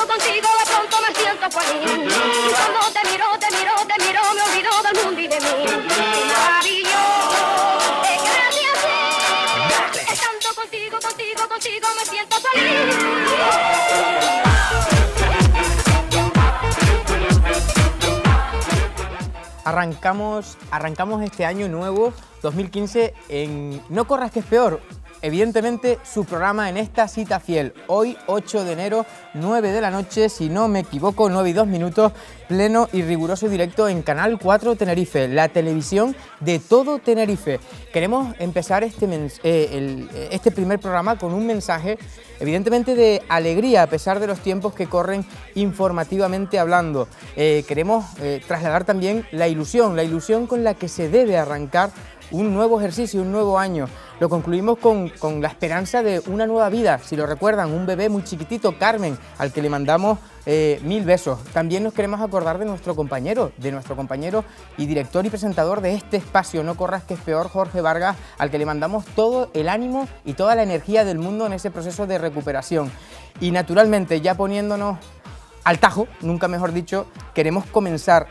Contigo, de pronto me siento feliz. Y cuando te miro, me olvido del mundo y de mí. Maravilloso, es que me hace así. Estando contigo, me siento feliz. Arrancamos este año nuevo, 2015, en No Corras que es peor. Evidentemente, su programa en esta cita fiel. Hoy, 8 de enero, 9 de la noche, si no me equivoco, 9 y 2 minutos, pleno y riguroso directo en Canal 4 Tenerife, la televisión de todo Tenerife. Queremos empezar este primer programa con un mensaje, evidentemente, de alegría, a pesar de los tiempos que corren informativamente hablando. Queremos trasladar también la ilusión con la que se debe arrancar un nuevo ejercicio, un nuevo año. Lo concluimos con la esperanza de una nueva vida. Si lo recuerdan, un bebé muy chiquitito, Carmen, al que le mandamos 1000 besos. También nos queremos acordar de nuestro compañero y director y presentador de este espacio, No Corras que es peor, Jorge Vargas, al que le mandamos todo el ánimo y toda la energía del mundo en ese proceso de recuperación. Y naturalmente, ya poniéndonos al tajo, nunca mejor dicho, queremos comenzar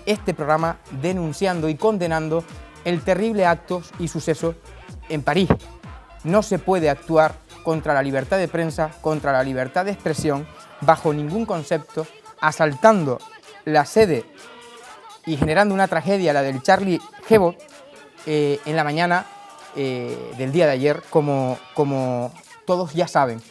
este programa denunciando y condenando el terrible acto y suceso en París. No se puede actuar contra la libertad de prensa, contra la libertad de expresión, bajo ningún concepto, asaltando la sede y generando una tragedia, la del Charlie Hebdo, en la mañana del día de ayer, como todos ya saben.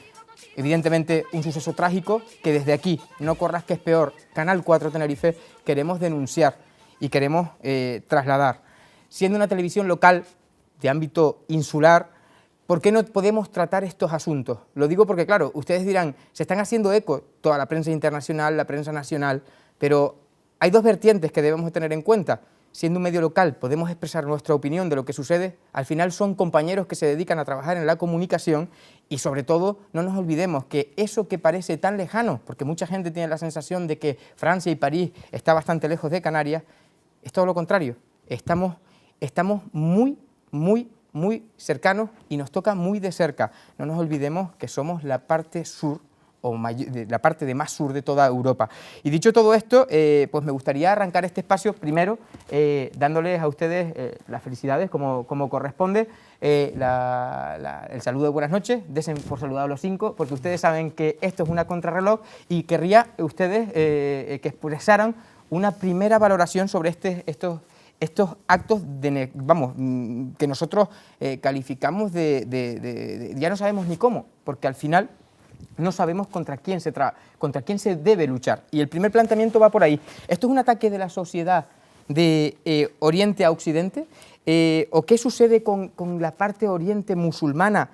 Evidentemente, un suceso trágico que desde aquí, No Corras que es peor, Canal 4 Tenerife, queremos denunciar y queremos trasladar. Siendo una televisión local de ámbito insular, ¿por qué no podemos tratar estos asuntos? Lo digo porque, claro, ustedes dirán, se están haciendo eco toda la prensa internacional, la prensa nacional, pero hay dos vertientes que debemos tener en cuenta. Siendo un medio local, podemos expresar nuestra opinión de lo que sucede. Al final son compañeros que se dedican a trabajar en la comunicación y, sobre todo, no nos olvidemos que eso que parece tan lejano, porque mucha gente tiene la sensación de que Francia y París está bastante lejos de Canarias, es todo lo contrario. Estamos muy cercanos y nos toca muy de cerca. No nos olvidemos que somos la parte sur, la parte de más sur de toda Europa. Y dicho todo esto, pues me gustaría arrancar este espacio primero dándoles a ustedes las felicidades como corresponde, el saludo de buenas noches, desen por saludar a los 5, porque ustedes saben que esto es una contrarreloj y querría ustedes que expresaran una primera valoración sobre estos actos que nosotros calificamos ya no sabemos ni cómo, porque al final no sabemos contra quién se debe luchar. Y el primer planteamiento va por ahí. ¿Esto es un ataque de la sociedad de Oriente a Occidente? ¿O qué sucede con la parte oriente musulmana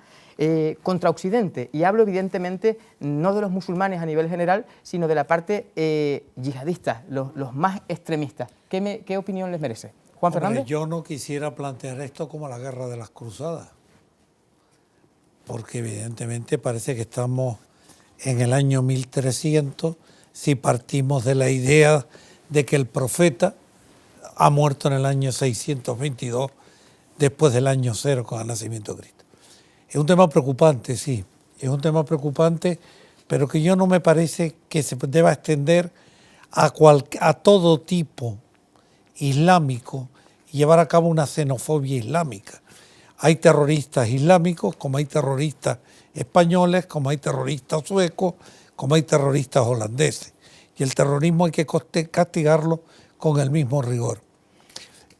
contra Occidente? Y hablo evidentemente no de los musulmanes a nivel general, sino de la parte yihadista, los más extremistas. ¿Qué opinión les merece? Juan Fernández. Yo no quisiera plantear esto como la guerra de las cruzadas, porque evidentemente parece que estamos en el año 1300 si partimos de la idea de que el profeta ha muerto en el año 622 después del año 0 con el nacimiento de Cristo. Es un tema preocupante, sí, es un tema preocupante, pero que yo no me parece que se deba extender a todo tipo islámico y llevar a cabo una xenofobia islámica. Hay terroristas islámicos, como hay terroristas españoles, como hay terroristas suecos, como hay terroristas holandeses. Y el terrorismo hay que castigarlo con el mismo rigor.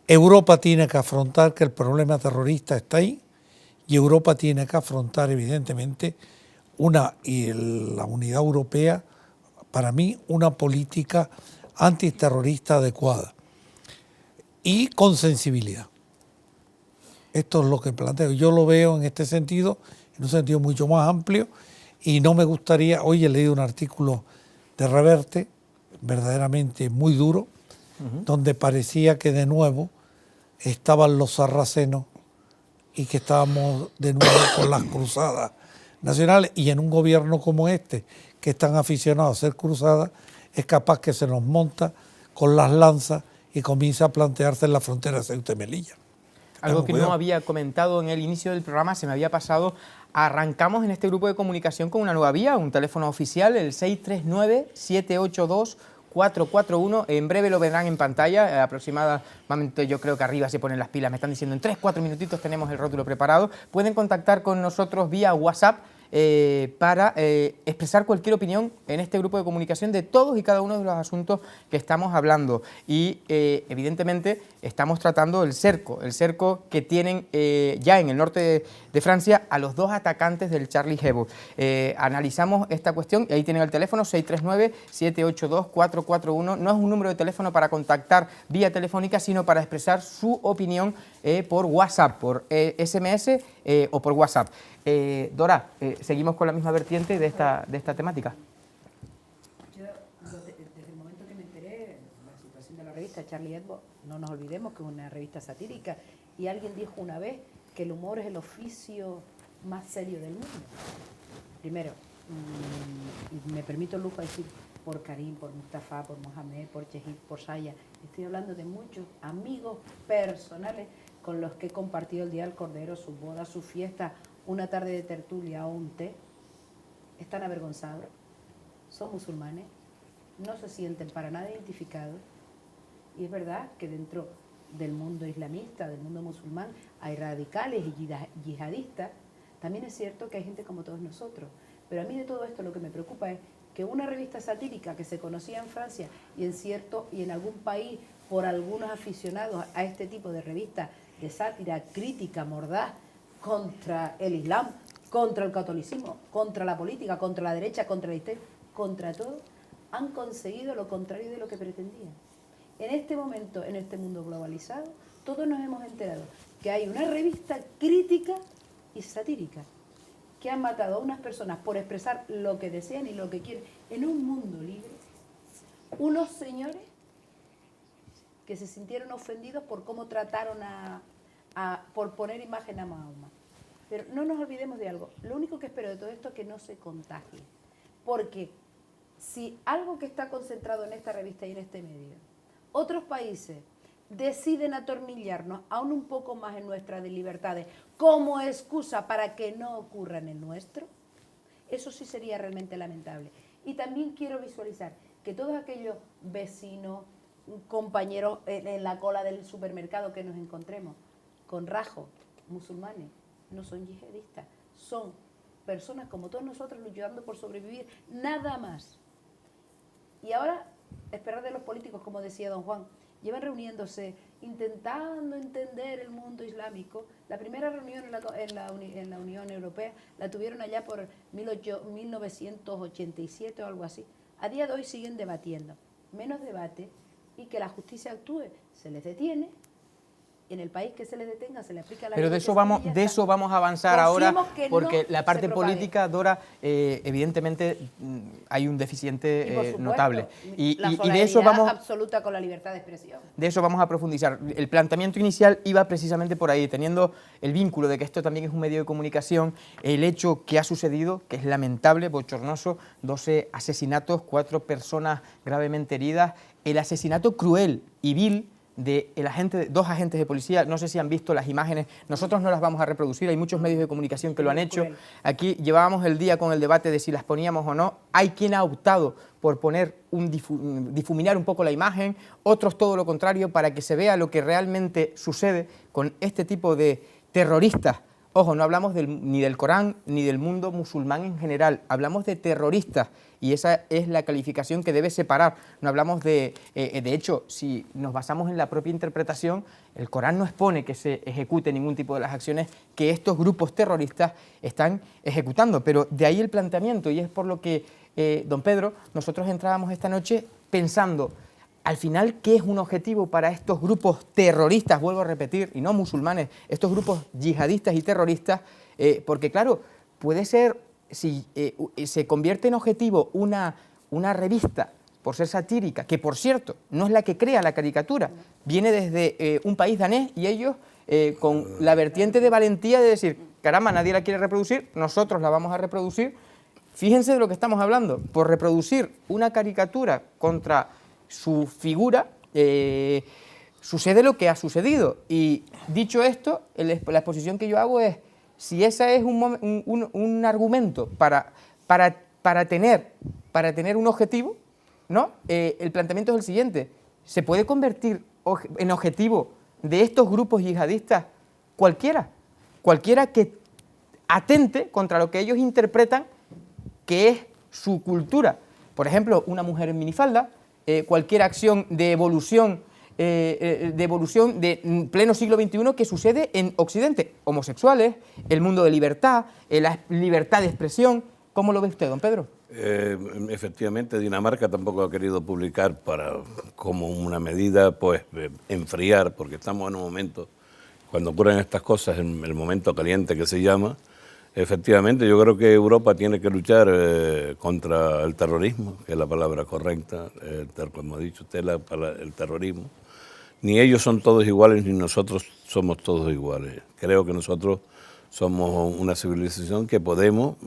Europa tiene que afrontar que el problema terrorista está ahí y Europa tiene que afrontar, evidentemente, la unidad europea, para mí, una política antiterrorista adecuada y con sensibilidad. Esto es lo que planteo. Yo lo veo en este sentido, en un sentido mucho más amplio, y no me gustaría, hoy he leído un artículo de Reverte, verdaderamente muy duro, donde parecía que de nuevo estaban los sarracenos y que estábamos de nuevo con las cruzadas nacionales, y en un gobierno como este, que es tan aficionado a hacer cruzadas, es capaz que se nos monta con las lanzas y comienza a plantearse en la frontera de Ceuta y Melilla. Algo que no había comentado en el inicio del programa, se me había pasado. Arrancamos en este grupo de comunicación con una nueva vía, un teléfono oficial, el 639-782-441. En breve lo verán en pantalla, aproximadamente yo creo que arriba se ponen las pilas. Me están diciendo en 3-4 minutitos tenemos el rótulo preparado. Pueden contactar con nosotros vía WhatsApp para expresar cualquier opinión en este grupo de comunicación de todos y cada uno de los asuntos que estamos hablando. Y evidentemente estamos tratando el cerco que tienen ya en el norte de Francia a los dos atacantes del Charlie Hebdo. Analizamos esta cuestión y ahí tienen el teléfono 639-782-441. No es un número de teléfono para contactar vía telefónica, sino para expresar su opinión por WhatsApp, por SMS o por WhatsApp. Dora, seguimos con la misma vertiente de esta temática. Yo, desde el momento que me enteré de la situación de la revista Charlie Hebdo, no nos olvidemos que es una revista satírica, y alguien dijo una vez que el humor es el oficio más serio del mundo. Primero, y me permito el lujo de decir por Karim, por Mustafa, por Mohamed, por Chehid, por Saya, estoy hablando de muchos amigos personales con los que he compartido el Día del Cordero, sus bodas, sus fiestas, una tarde de tertulia o un té. Están avergonzados, son musulmanes, no se sienten para nada identificados, y es verdad que dentro del mundo islamista, del mundo musulmán, hay radicales y yihadistas. También es cierto que hay gente como todos nosotros, pero a mí de todo esto lo que me preocupa es que una revista satírica que se conocía en Francia y en algún país por algunos aficionados a este tipo de revistas de sátira crítica, mordaz, contra el Islam, contra el catolicismo, contra la política, contra la derecha, contra la izquierda, contra todo, han conseguido lo contrario de lo que pretendían. En este momento, en este mundo globalizado, todos nos hemos enterado que hay una revista crítica y satírica que han matado a unas personas por expresar lo que desean y lo que quieren en un mundo libre. Unos señores que se sintieron ofendidos por cómo trataron por poner imagen a Mahoma. Pero no nos olvidemos de algo. Lo único que espero de todo esto es que no se contagie. Porque si algo que está concentrado en esta revista y en este medio, otros países deciden atornillarnos aún un poco más en nuestras libertades como excusa para que no ocurra en el nuestro, eso sí sería realmente lamentable. Y también quiero visualizar que todos aquellos vecinos, compañeros en la cola del supermercado que nos encontremos con rasgos musulmanes, no son yihadistas, son personas como todos nosotros luchando por sobrevivir, nada más. Y ahora, esperar de los políticos, como decía don Juan, llevan reuniéndose, intentando entender el mundo islámico. La primera reunión en la Unión Europea la tuvieron allá por 1987 o algo así. A día de hoy siguen debatiendo. Menos debate y que la justicia actúe. Se les detiene. En el país que se les detenga se le aplica la ley. Pero de eso vamos a avanzar ahora, porque la parte política, Dora, evidentemente hay un deficiente notable. Y de eso vamos absoluta con la libertad de expresión. De eso vamos a profundizar. El planteamiento inicial iba precisamente por ahí, teniendo el vínculo de que esto también es un medio de comunicación, el hecho que ha sucedido, que es lamentable, bochornoso, 12 asesinatos, 4 personas gravemente heridas, el asesinato cruel y vil de dos agentes de policía. No sé si han visto las imágenes, nosotros no las vamos a reproducir, hay muchos medios de comunicación que lo han hecho. Aquí llevábamos el día con el debate de si las poníamos o no. Hay quien ha optado por poner difuminar un poco la imagen, otros todo lo contrario, para que se vea lo que realmente sucede con este tipo de terroristas. Ojo, no hablamos ni del Corán ni del mundo musulmán en general, hablamos de terroristas, y esa es la calificación que debe separar. No hablamos de hecho, si nos basamos en la propia interpretación, el Corán no expone que se ejecute ningún tipo de las acciones que estos grupos terroristas están ejecutando, pero de ahí el planteamiento, y es por lo que, don Pedro, nosotros entrábamos esta noche pensando, al final, ¿qué es un objetivo para estos grupos terroristas? Vuelvo a repetir, y no musulmanes, estos grupos yihadistas y terroristas, porque claro, puede ser, si se convierte en objetivo una revista, por ser satírica, que por cierto, no es la que crea la caricatura, viene desde un país danés, y ellos con la vertiente de valentía de decir, caramba, nadie la quiere reproducir, nosotros la vamos a reproducir. Fíjense de lo que estamos hablando, por reproducir una caricatura contra su figura, sucede lo que ha sucedido. Y dicho esto, la exposición que yo hago es, si ese es un argumento para tener un objetivo, ¿no? El planteamiento es el siguiente: ¿se puede convertir en objetivo de estos grupos yihadistas cualquiera que atente contra lo que ellos interpretan que es su cultura? Por ejemplo, una mujer en minifalda, cualquier acción de evolución de pleno siglo XXI que sucede en Occidente, homosexuales, el mundo de libertad, la libertad de expresión. ¿Cómo lo ve usted, don Pedro? Efectivamente, Dinamarca tampoco ha querido publicar como una medida, pues, enfriar, porque estamos en un momento, cuando ocurren estas cosas, en el momento caliente que se llama. Efectivamente, yo creo que Europa tiene que luchar contra el terrorismo, que es la palabra correcta, como ha dicho usted, el terrorismo. Ni ellos son todos iguales, ni nosotros somos todos iguales. Creo que nosotros somos una civilización que podemos...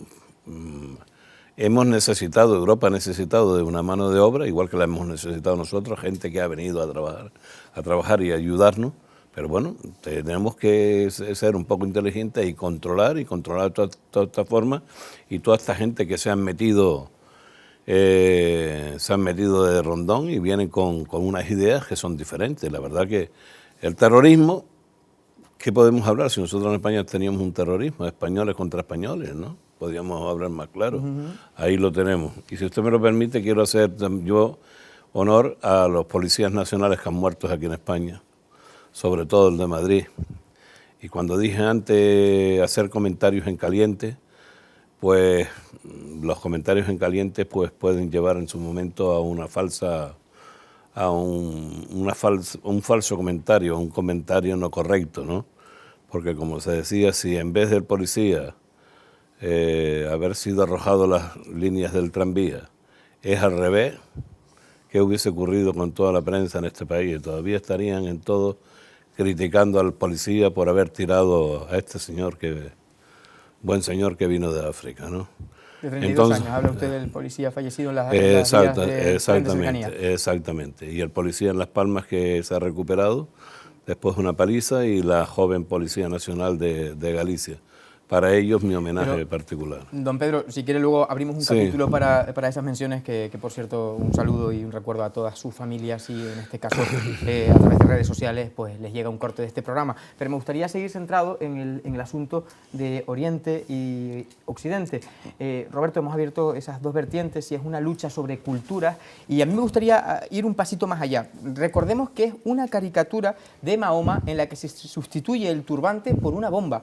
Hemos necesitado, Europa ha necesitado de una mano de obra, igual que la hemos necesitado nosotros, gente que ha venido a trabajar y ayudarnos, pero bueno, tenemos que ser un poco inteligentes y controlar toda esta forma, y toda esta gente que se han metido de rondón y vienen con unas ideas que son diferentes. La verdad que el terrorismo, ¿qué podemos hablar si nosotros en España teníamos un terrorismo, españoles contra españoles, ¿no? Podríamos hablar más claro. Ahí lo tenemos. Y si usted me lo permite, quiero hacer yo honor a los policías nacionales que han muerto aquí en España, sobre todo el de Madrid. Y cuando dije antes hacer comentarios en caliente, pues los comentarios en caliente pues pueden llevar en su momento a un falso comentario, un comentario no correcto, ¿no? Porque como se decía, si en vez del policía haber sido arrojado las líneas del tranvía es al revés, ¿qué hubiese ocurrido con toda la prensa en este país? Todavía estarían en todo criticando al policía por haber tirado a este señor, buen señor que vino de África, ¿no? De 32 años, habla usted del policía fallecido en las vías de exactamente, exactamente. Y el policía en Las Palmas que se ha recuperado después de una paliza, y la joven Policía Nacional de Galicia. Para ellos mi homenaje particular. Don Pedro, si quiere luego abrimos un capítulo para esas menciones, que por cierto un saludo y un recuerdo a todas sus familias, y en este caso a través de redes sociales pues les llega un corte de este programa. Pero me gustaría seguir centrado en el asunto de Oriente y Occidente. Roberto, hemos abierto esas dos vertientes y es una lucha sobre culturas, y a mí me gustaría ir un pasito más allá. Recordemos que es una caricatura de Mahoma en la que se sustituye el turbante por una bomba.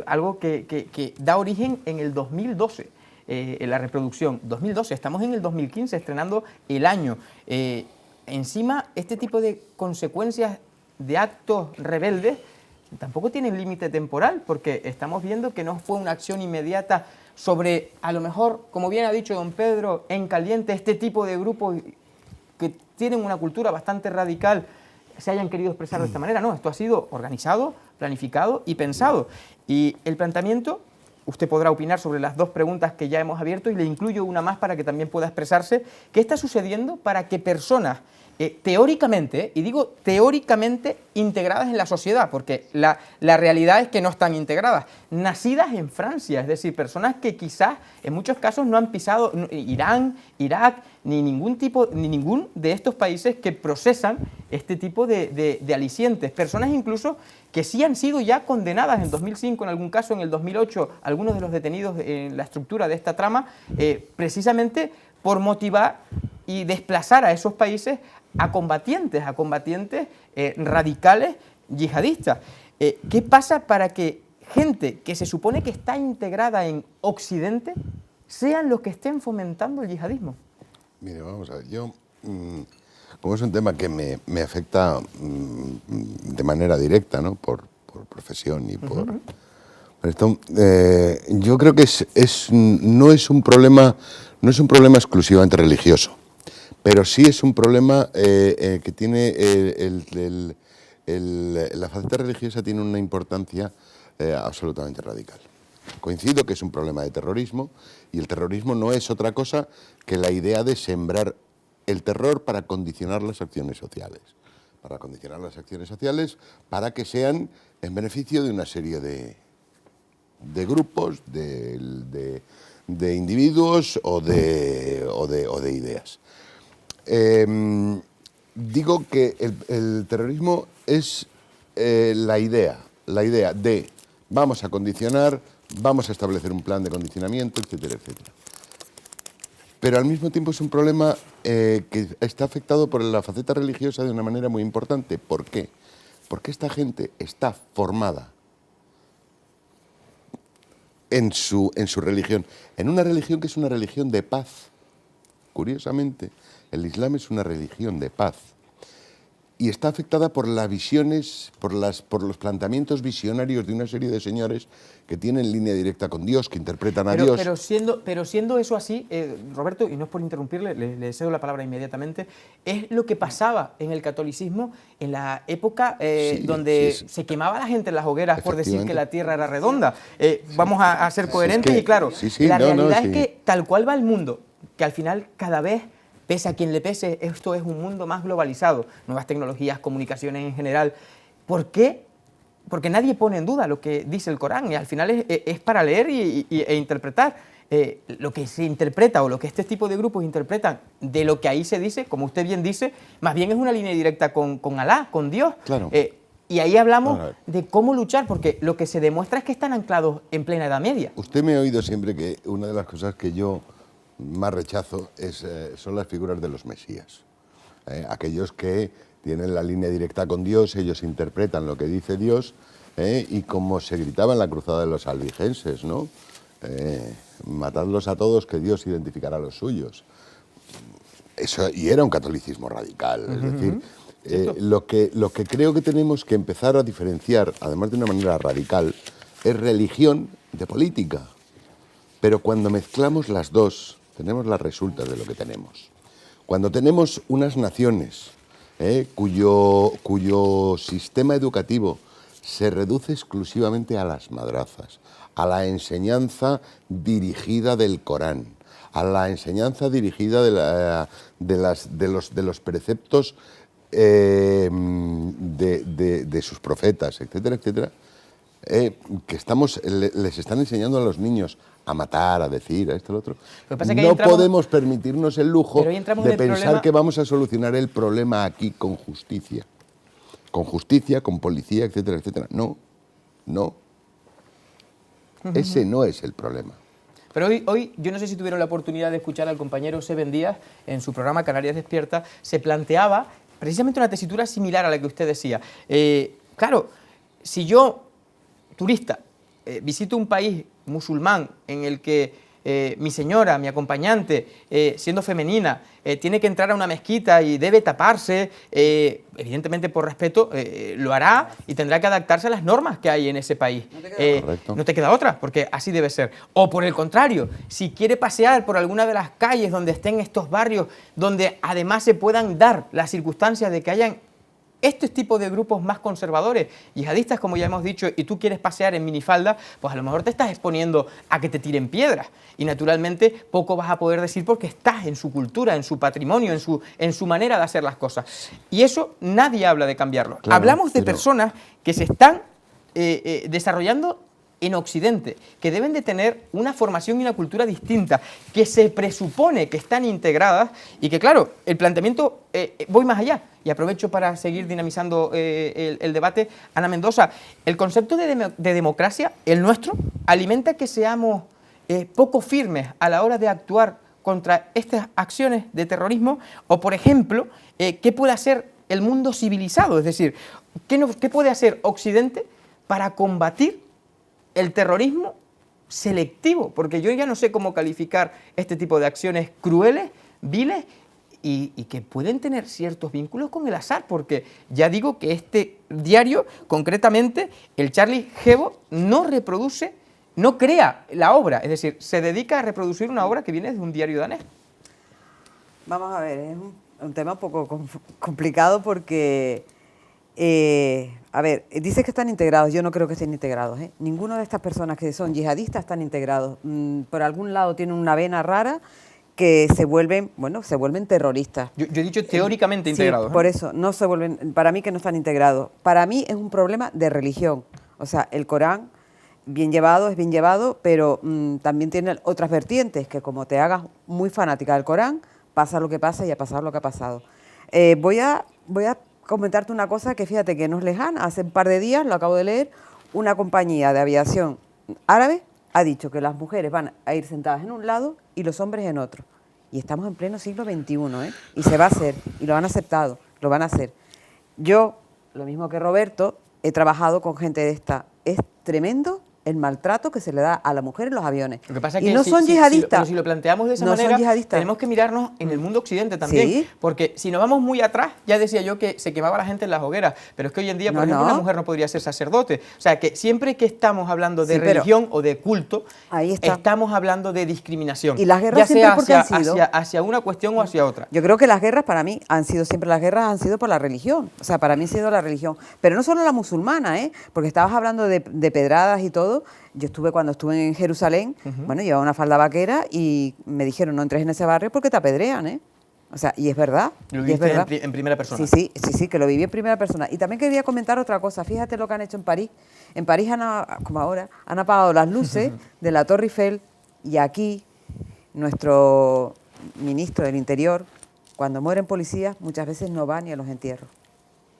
Algo que da origen en el 2012, en la reproducción. 2012, estamos en el 2015, estrenando el año. Encima, este tipo de consecuencias de actos rebeldes tampoco tienen límite temporal, porque estamos viendo que no fue una acción inmediata sobre, a lo mejor, como bien ha dicho don Pedro, en caliente, este tipo de grupos que tienen una cultura bastante radical se hayan querido expresar de esta manera. No, esto ha sido organizado, planificado y pensado. Y el planteamiento, usted podrá opinar sobre las dos preguntas que ya hemos abierto, y le incluyo una más para que también pueda expresarse. ¿Qué está sucediendo para que personas teóricamente, y digo teóricamente, integradas en la sociedad, porque la realidad es que no están integradas, nacidas en Francia, es decir, personas que quizás en muchos casos no han pisado Irán, Irak, ni ningún de estos países que procesan este tipo de alicientes, personas incluso que sí han sido ya condenadas en 2005, en algún caso en el 2008, algunos de los detenidos en la estructura de esta trama, precisamente por motivar y desplazar a esos países a combatientes radicales yihadistas. ¿Qué pasa para que gente que se supone que está integrada en Occidente sean los que estén fomentando el yihadismo? Mire, vamos a ver, yo, como es un tema que me afecta de manera directa, ¿no? Por profesión y por esto, yo creo que no es un problema exclusivamente religioso, pero sí es un problema que tiene la faceta religiosa tiene una importancia absolutamente radical. Coincido que es un problema de terrorismo, y el terrorismo no es otra cosa que la idea de sembrar el terror para condicionar las acciones sociales. para condicionar las acciones sociales, para que sean en beneficio de una serie de grupos, de individuos o de ideas. Digo que el terrorismo es la idea de vamos a condicionar, vamos a establecer un plan de condicionamiento, etcétera, etcétera. Pero al mismo tiempo es un problema que está afectado por la faceta religiosa de una manera muy importante. ¿Por qué? Porque esta gente está formada en su religión, en una religión que es una religión de paz. Curiosamente, el Islam es una religión de paz. Y está afectada por las visiones, por los planteamientos visionarios de una serie de señores que tienen línea directa con Dios, que interpretan a Dios. Pero siendo eso así, Roberto, y no es por interrumpirle, le cedo la palabra inmediatamente, es lo que pasaba en el catolicismo en la época donde se quemaba la gente en las hogueras por decir que la Tierra era redonda. Vamos a ser coherentes y claro, la realidad es que tal cual va el mundo, que al final cada vez, pese a quien le pese, esto es un mundo más globalizado, nuevas tecnologías, comunicaciones en general. ¿Por qué? Porque nadie pone en duda lo que dice el Corán y al final es para leer e interpretar. Lo que se interpreta o lo que este tipo de grupos interpretan de lo que ahí se dice, como usted bien dice, más bien es una línea directa con Alá, con Dios. Claro. Y ahí hablamos de cómo luchar, porque lo que se demuestra es que están anclados en plena Edad Media. Usted me ha oído siempre que una de las cosas que yo más rechazo son las figuras de los mesías. Aquellos que tienen la línea directa con Dios, ellos interpretan lo que dice Dios, y como se gritaba en la cruzada de los albigenses, ¿no? Matadlos a todos, que Dios identificará a los suyos. Eso, y era un catolicismo radical, es decir, lo que creo que tenemos que empezar a diferenciar, además de una manera radical, es religión de política. Pero cuando mezclamos las dos, tenemos las resultas de lo que tenemos. Cuando tenemos unas naciones cuyo sistema educativo se reduce exclusivamente a las madrazas, a la enseñanza dirigida del Corán, a la enseñanza dirigida de los preceptos de sus profetas, etcétera, etcétera, que les están enseñando a los niños a matar, a decir, a esto, a lo otro. No podemos permitirnos el lujo de pensar que vamos a solucionar el problema aquí con justicia, con policía, etcétera, etcétera. No. Ese no es el problema. Pero hoy, yo no sé si tuvieron la oportunidad de escuchar al compañero Seven Díaz en su programa Canarias Despierta, se planteaba precisamente una tesitura similar a la que usted decía. Claro, si yo, turista, visito un país musulmán en el que mi señora, mi acompañante, siendo femenina, tiene que entrar a una mezquita y debe taparse, evidentemente por respeto lo hará y tendrá que adaptarse a las normas que hay en ese país. No te queda otra, porque así debe ser. O por el contrario, si quiere pasear por alguna de las calles donde estén estos barrios, donde además se puedan dar las circunstancias de que hayan este tipo de grupos más conservadores, yihadistas, como ya hemos dicho, y tú quieres pasear en minifalda, pues a lo mejor te estás exponiendo a que te tiren piedras. Y naturalmente poco vas a poder decir porque estás en su cultura, en su patrimonio, en su manera de hacer las cosas. Y eso nadie habla de cambiarlo. Claro, hablamos de personas que se están desarrollando en Occidente, que deben de tener una formación y una cultura distinta, que se presupone que están integradas y que, claro, el planteamiento, voy más allá y aprovecho para seguir dinamizando el debate. Ana Mendoza, el concepto de democracia, el nuestro, alimenta que seamos poco firmes a la hora de actuar contra estas acciones de terrorismo o, por ejemplo, ¿qué puede hacer el mundo civilizado? Es decir, ¿qué puede hacer Occidente para combatir el terrorismo selectivo? Porque yo ya no sé cómo calificar este tipo de acciones crueles, viles y que pueden tener ciertos vínculos con el azar, porque ya digo que este diario, concretamente, el Charlie Hebdo, no crea la obra, es decir, se dedica a reproducir una obra que viene de un diario danés. Vamos a ver, es un tema un poco complicado porque... a ver, dice que están integrados, yo no creo que estén integrados, ¿eh? Ninguna de estas personas que son yihadistas están integrados. Por algún lado tienen una vena rara que se vuelven, bueno, se vuelven terroristas. Yo he dicho teóricamente integrados. Sí, por eso, no se vuelven, para mí que no están integrados. Para mí es un problema de religión. O sea, el Corán, bien llevado, es bien llevado, pero también tiene otras vertientes, que como te hagas muy fanática del Corán, pasa lo que pasa y ha pasado lo que ha pasado. Voy a comentarte una cosa que fíjate que no es lejana. Hace un par de días, lo acabo de leer, una compañía de aviación árabe ha dicho que las mujeres van a ir sentadas en un lado y los hombres en otro. Y estamos en pleno siglo XXI, ¿eh? Y se va a hacer, y lo han aceptado, lo van a hacer. Yo, lo mismo que Roberto, he trabajado con gente de esta. Es tremendo el maltrato que se le da a la mujer en los aviones. Lo que pasa es y que no son yihadistas. Si lo planteamos de esa No son manera, yihadistas. tenemos que mirarnos en el mundo occidente también. Sí. Porque si nos vamos muy atrás, ya decía yo que se quemaba la gente en las hogueras, pero es que hoy en día, por No, ejemplo, no. una mujer no podría ser sacerdote. O sea, que siempre que estamos hablando de Sí, pero religión o de culto, ahí está. estamos hablando de discriminación. Y las guerras ya sea siempre porque han sido. hacia una cuestión o hacia otra. Yo creo que las guerras para mí han sido siempre, las guerras han sido por la religión. O sea, para mí ha sido la religión. Pero no solo la musulmana, ¿eh? Porque estabas hablando de pedradas y todo. Yo cuando estuve en Jerusalén, bueno, llevaba una falda vaquera y me dijeron, no entres en ese barrio porque te apedrean, ¿eh? O sea, y es verdad. Lo y es viviste verdad. en primera persona. Sí, que lo viví en primera persona. Y también quería comentar otra cosa. Fíjate lo que han hecho en París. En París, como ahora, han apagado las luces de la Torre Eiffel y aquí nuestro ministro del Interior, cuando mueren policías, muchas veces no va ni a los entierros.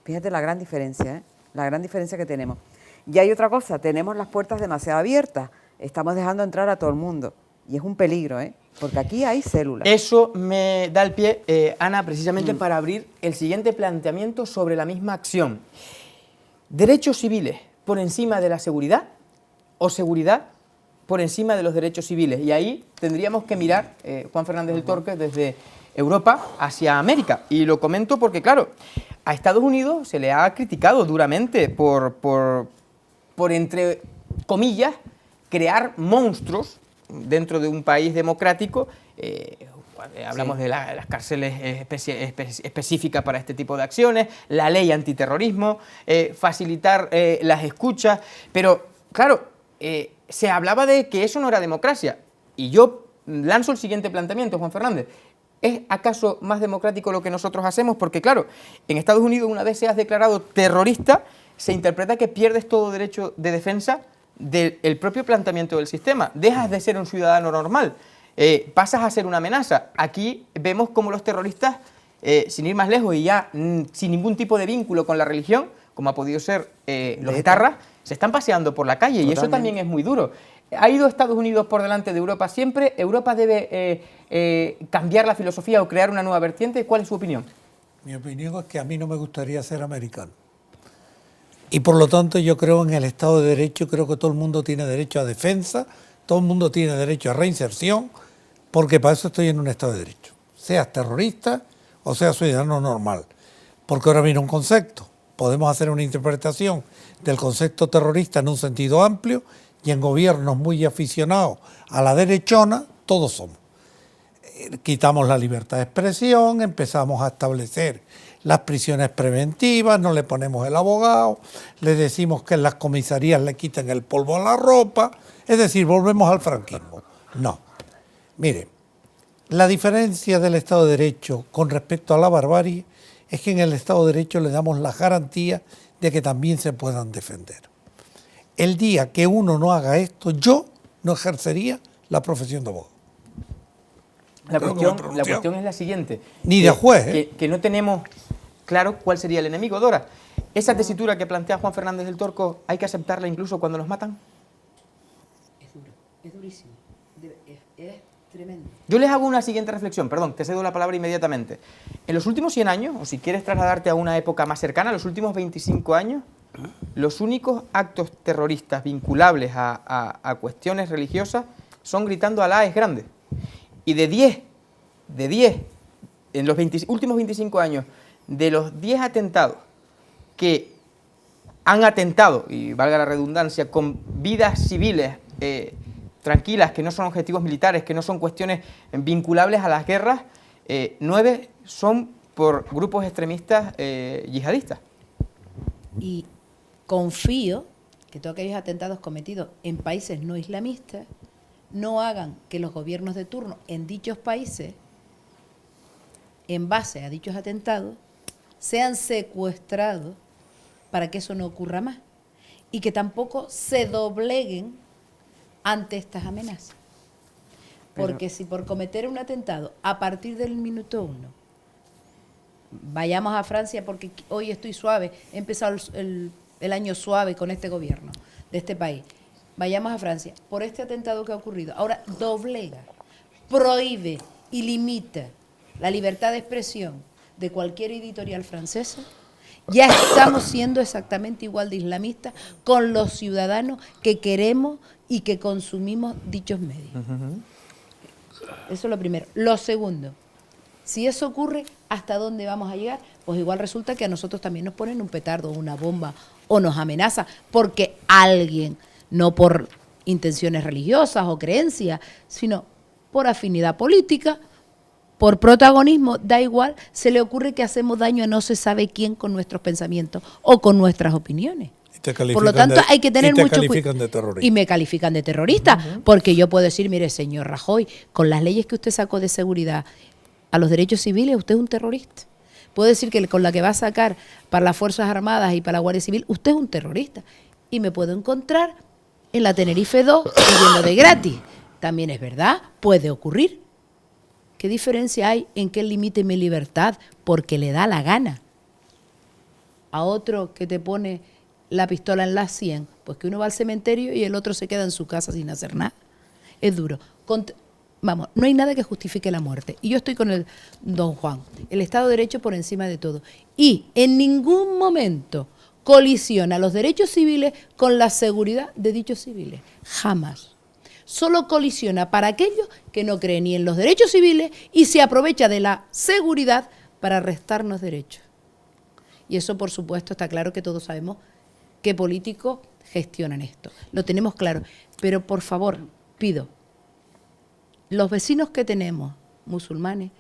Fíjate la gran diferencia, ¿eh? La gran diferencia que tenemos. Y hay otra cosa, tenemos las puertas demasiado abiertas. Estamos dejando entrar a todo el mundo. Y es un peligro, ¿eh? Porque aquí hay células. Eso me da el pie, Ana, precisamente para abrir el siguiente planteamiento sobre la misma acción. ¿Derechos civiles por encima de la seguridad o seguridad por encima de los derechos civiles? Y ahí tendríamos que mirar, Juan Fernández del Torque, desde Europa hacia América. Y lo comento porque, claro, a Estados Unidos se le ha criticado duramente por entre comillas, crear monstruos dentro de un país democrático. Hablamos de las cárceles específicas para este tipo de acciones, la ley antiterrorismo, facilitar las escuchas, pero claro, se hablaba de que eso no era democracia. Y yo lanzo el siguiente planteamiento, Juan Fernández. ¿Es acaso más democrático lo que nosotros hacemos? Porque claro, en Estados Unidos, una vez seas declarado terrorista, se interpreta que pierdes todo derecho de defensa del propio planteamiento del sistema. Dejas de ser un ciudadano normal, pasas a ser una amenaza. Aquí vemos cómo los terroristas, sin ir más lejos y ya sin ningún tipo de vínculo con la religión, como ha podido ser los etarras, se están paseando por la calle. Totalmente. Y eso también es muy duro. ¿Ha ido Estados Unidos por delante de Europa siempre? ¿Europa debe cambiar la filosofía o crear una nueva vertiente? ¿Cuál es su opinión? Mi opinión es que a mí no me gustaría ser americano. Y por lo tanto yo creo en el Estado de Derecho, creo que todo el mundo tiene derecho a defensa, todo el mundo tiene derecho a reinserción, porque para eso estoy en un Estado de Derecho. Seas terrorista o seas ciudadano normal. Porque ahora viene un concepto. Podemos hacer una interpretación del concepto terrorista en un sentido amplio y en gobiernos muy aficionados a la derechona, todos somos. Quitamos la libertad de expresión, empezamos a establecer las prisiones preventivas, no le ponemos el abogado, le decimos que en las comisarías le quiten el polvo a la ropa, es decir, volvemos al franquismo. No. Mire, la diferencia del Estado de Derecho con respecto a la barbarie es que en el Estado de Derecho le damos la garantía de que también se puedan defender. El día que uno no haga esto, yo no ejercería la profesión de abogado. La cuestión es la siguiente. Ni de juez. Que no tenemos claro cuál sería el enemigo. Dora, esa tesitura que plantea Juan Fernández del Torco, ¿hay que aceptarla incluso cuando nos matan? Es duro, es durísimo, es tremendo. Yo les hago una siguiente reflexión, perdón, te cedo la palabra inmediatamente. En los últimos 100 años, o si quieres trasladarte a una época más cercana, los últimos 25 años, los únicos actos terroristas vinculables a cuestiones religiosas son gritando Alá es grande. Y de 10, en los últimos 25 años, de los 10 atentados que han atentado, y valga la redundancia, con vidas civiles tranquilas, que no son objetivos militares, que no son cuestiones vinculables a las guerras, 9 son por grupos extremistas yihadistas. Y confío que todos aquellos atentados cometidos en países no islamistas no hagan que los gobiernos de turno en dichos países, en base a dichos atentados, sean secuestrados para que eso no ocurra más y que tampoco se dobleguen ante estas amenazas. Porque si por cometer un atentado a partir del minuto 1, vayamos a Francia porque hoy estoy suave, he empezado el año suave con este gobierno de este país, vayamos a Francia, por este atentado que ha ocurrido, ahora doblega, prohíbe y limita la libertad de expresión de cualquier editorial francesa, ya estamos siendo exactamente igual de islamistas con los ciudadanos que queremos y que consumimos dichos medios. Eso es lo primero. Lo segundo, si eso ocurre, ¿hasta dónde vamos a llegar? Pues igual resulta que a nosotros también nos ponen un petardo, una bomba o nos amenaza porque alguien, no por intenciones religiosas o creencias, sino por afinidad política, por protagonismo, da igual, se le ocurre que hacemos daño a no se sabe quién con nuestros pensamientos o con nuestras opiniones. Por lo tanto, hay que tener mucho cuidado. Y me califican de terrorista, porque yo puedo decir, mire, señor Rajoy, con las leyes que usted sacó de seguridad a los derechos civiles, usted es un terrorista. Puedo decir que con la que va a sacar para las Fuerzas Armadas y para la Guardia Civil, usted es un terrorista. Y me puedo encontrar en la Tenerife 2 viviendo de gratis. También es verdad, puede ocurrir. ¿Qué diferencia hay en que él limite mi libertad porque le da la gana? A otro que te pone la pistola en la 100, pues que uno va al cementerio y el otro se queda en su casa sin hacer nada. Es duro. Vamos, no hay nada que justifique la muerte. Y yo estoy con el don Juan. El Estado de Derecho por encima de todo. Y en ningún momento colisiona los derechos civiles con la seguridad de dichos civiles. Jamás. Solo colisiona para aquellos que no creen ni en los derechos civiles y se aprovecha de la seguridad para restarnos derechos. Y eso, por supuesto, está claro que todos sabemos qué políticos gestionan esto. Lo tenemos claro. Pero, por favor, pido, los vecinos que tenemos, musulmanes,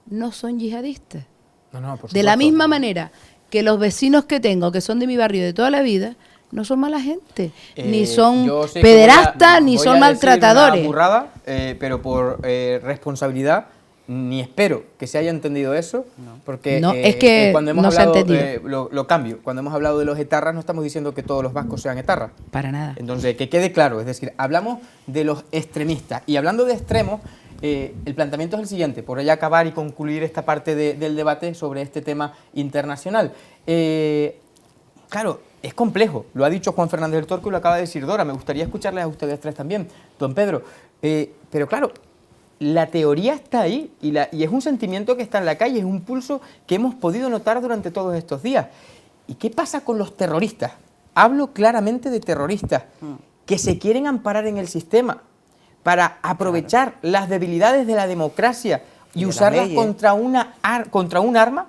no son yihadistas. No, por de la supuesto. misma manera que los vecinos que tengo, que son de mi barrio de toda la vida, no son mala gente, ni son yo sé que pederastas, ni voy son a decir maltratadores. una burrada, pero por responsabilidad, ni espero que se haya entendido eso, porque No, es que cuando hemos no se ha hablado, entendido. lo cambio, cuando hemos hablado de los etarras no estamos diciendo que todos los vascos sean etarras. Para nada. Entonces, que quede claro, es decir, hablamos de los extremistas. Y hablando de extremos, el planteamiento es el siguiente, por ya acabar y concluir esta parte del debate sobre este tema internacional. Claro, es complejo, lo ha dicho Juan Fernández del Torco y lo acaba de decir Dora, me gustaría escucharles a ustedes tres también, don Pedro. Pero claro, la teoría está ahí y es un sentimiento que está en la calle, es un pulso que hemos podido notar durante todos estos días. ¿Y qué pasa con los terroristas? Hablo claramente de terroristas que se quieren amparar en el sistema para aprovechar las debilidades de la democracia y usarlas contra un arma,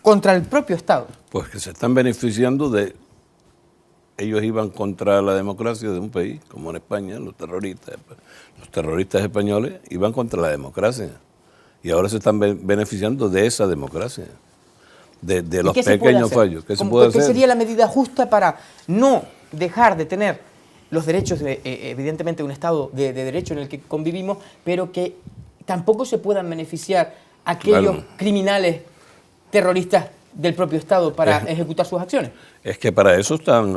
contra el propio Estado. Pues que se están beneficiando de... Ellos iban contra la democracia de un país, como en España, los terroristas españoles iban contra la democracia. Y ahora se están beneficiando de esa democracia, de los pequeños fallos. ¿Qué se puede hacer? ¿Qué sería la medida justa para no dejar de tener los derechos, evidentemente, de un Estado de derecho en el que convivimos, pero que tampoco se puedan beneficiar aquellos criminales terroristas del propio Estado para ejecutar sus acciones? Es que para eso están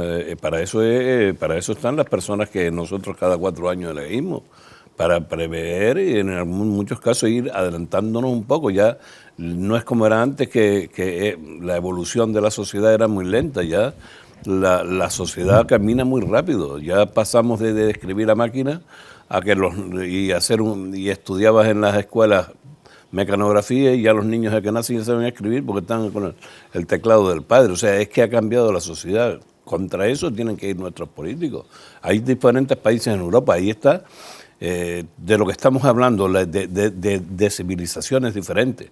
las personas que nosotros cada 4 años elegimos, para prever y en muchos casos ir adelantándonos un poco. Ya no es como era antes, que la evolución de la sociedad era muy lenta. Ya la sociedad camina muy rápido. Ya pasamos de escribir a máquina a que y estudiabas en las escuelas mecanografía y ya los niños de que nacen ya saben escribir porque están con el teclado del padre. O sea, es que ha cambiado la sociedad. Contra eso tienen que ir nuestros políticos. Hay diferentes países en Europa, ahí está, de lo que estamos hablando, de civilizaciones diferentes.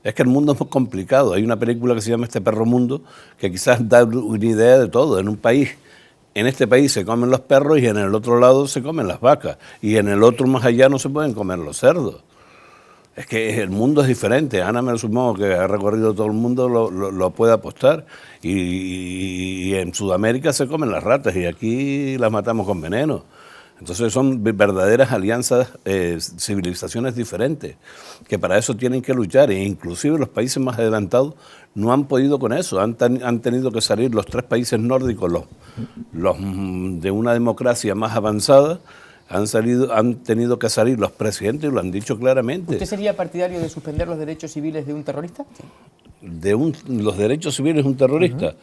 Es que el mundo es muy complicado. Hay una película que se llama Este perro mundo, que quizás da una idea de todo. En este país se comen los perros y en el otro lado se comen las vacas. Y en el otro más allá no se pueden comer los cerdos. Es que el mundo es diferente. Ana, me lo supongo que ha recorrido todo el mundo, lo puede apostar. Y en Sudamérica se comen las ratas y aquí las matamos con veneno. Entonces son verdaderas alianzas, civilizaciones diferentes, que para eso tienen que luchar, e inclusive los países más adelantados no han podido con eso, han tenido que salir los 3 países nórdicos, los de una democracia más avanzada, han tenido que salir los presidentes y lo han dicho claramente. ¿Usted sería partidario de suspender los derechos civiles de un terrorista? Los derechos civiles de un terrorista.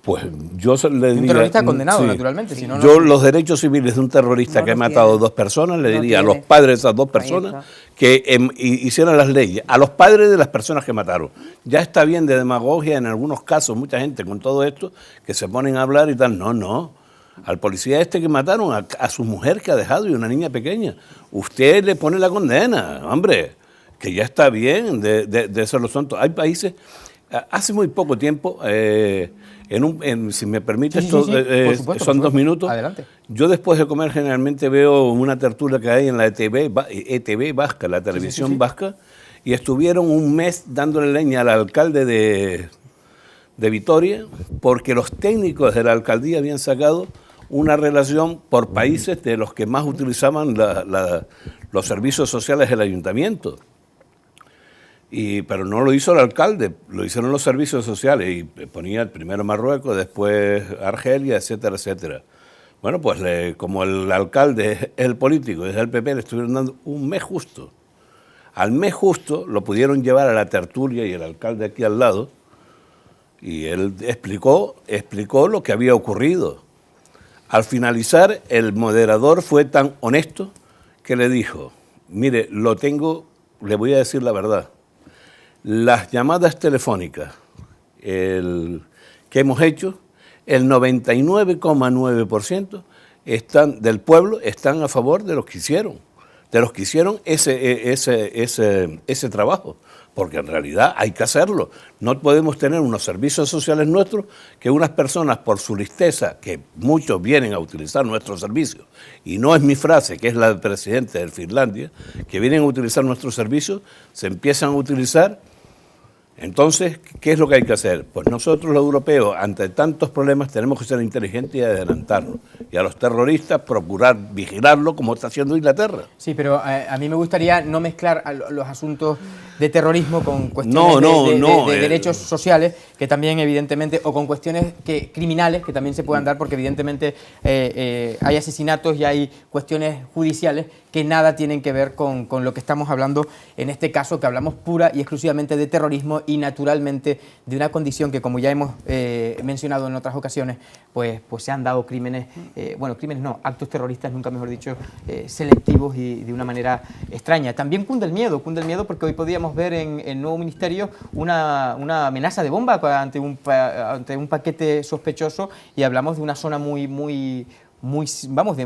Pues yo le diría... Un terrorista condenado, sí. naturalmente. Si no, Yo los derechos civiles de un terrorista que ha matado a 2 personas, le diría a los padres de esas 2 personas que hicieran las leyes, a los padres de las personas que mataron. Ya está bien de demagogia en algunos casos, mucha gente con todo esto, que se ponen a hablar y tal. No. Al policía este que mataron, a su mujer que ha dejado y una niña pequeña, usted le pone la condena, hombre, que ya está bien de ser los tontos. Hay países, hace muy poco tiempo... si me permite, Sí, por supuesto, son 2 minutos. Adelante. Yo después de comer generalmente veo una tertulia que hay en la ETV vasca, la televisión vasca, y estuvieron un mes dándole leña al alcalde de Vitoria, porque los técnicos de la alcaldía habían sacado una relación por países de los que más utilizaban los servicios sociales del ayuntamiento. Pero no lo hizo el alcalde, lo hicieron los servicios sociales y ponía primero Marruecos, después Argelia, etcétera, etcétera. Bueno, pues como el alcalde es el político, es el PP, le estuvieron dando un mes justo. Al mes justo lo pudieron llevar a la tertulia y el alcalde aquí al lado y él explicó lo que había ocurrido. Al finalizar, el moderador fue tan honesto que le dijo, mire, le voy a decir la verdad. Las llamadas telefónicas que hemos hecho, el 99,9% del pueblo están a favor de los que hicieron ese trabajo, porque en realidad hay que hacerlo. No podemos tener unos servicios sociales nuestros que unas personas por su listeza, que muchos vienen a utilizar nuestros servicios, y no es mi frase, que es la del presidente de Finlandia, que vienen a utilizar nuestros servicios, se empiezan a utilizar. Entonces, ¿qué es lo que hay que hacer? Pues nosotros los europeos, ante tantos problemas, tenemos que ser inteligentes y adelantarnos. Y a los terroristas procurar vigilarlo como está haciendo Inglaterra. Sí, pero a mí me gustaría no mezclar los asuntos de terrorismo con cuestiones de derechos sociales, que también evidentemente, o con cuestiones criminales que también se puedan dar, porque evidentemente hay asesinatos y hay cuestiones judiciales que nada tienen que ver con lo que estamos hablando en este caso, que hablamos pura y exclusivamente de terrorismo y naturalmente de una condición que, como ya hemos mencionado en otras ocasiones, pues se han dado crímenes, actos terroristas, nunca mejor dicho, selectivos y de una manera extraña. También cunde el miedo porque hoy podíamos ver en el nuevo ministerio una amenaza de bomba ante un paquete sospechoso, y hablamos de una zona de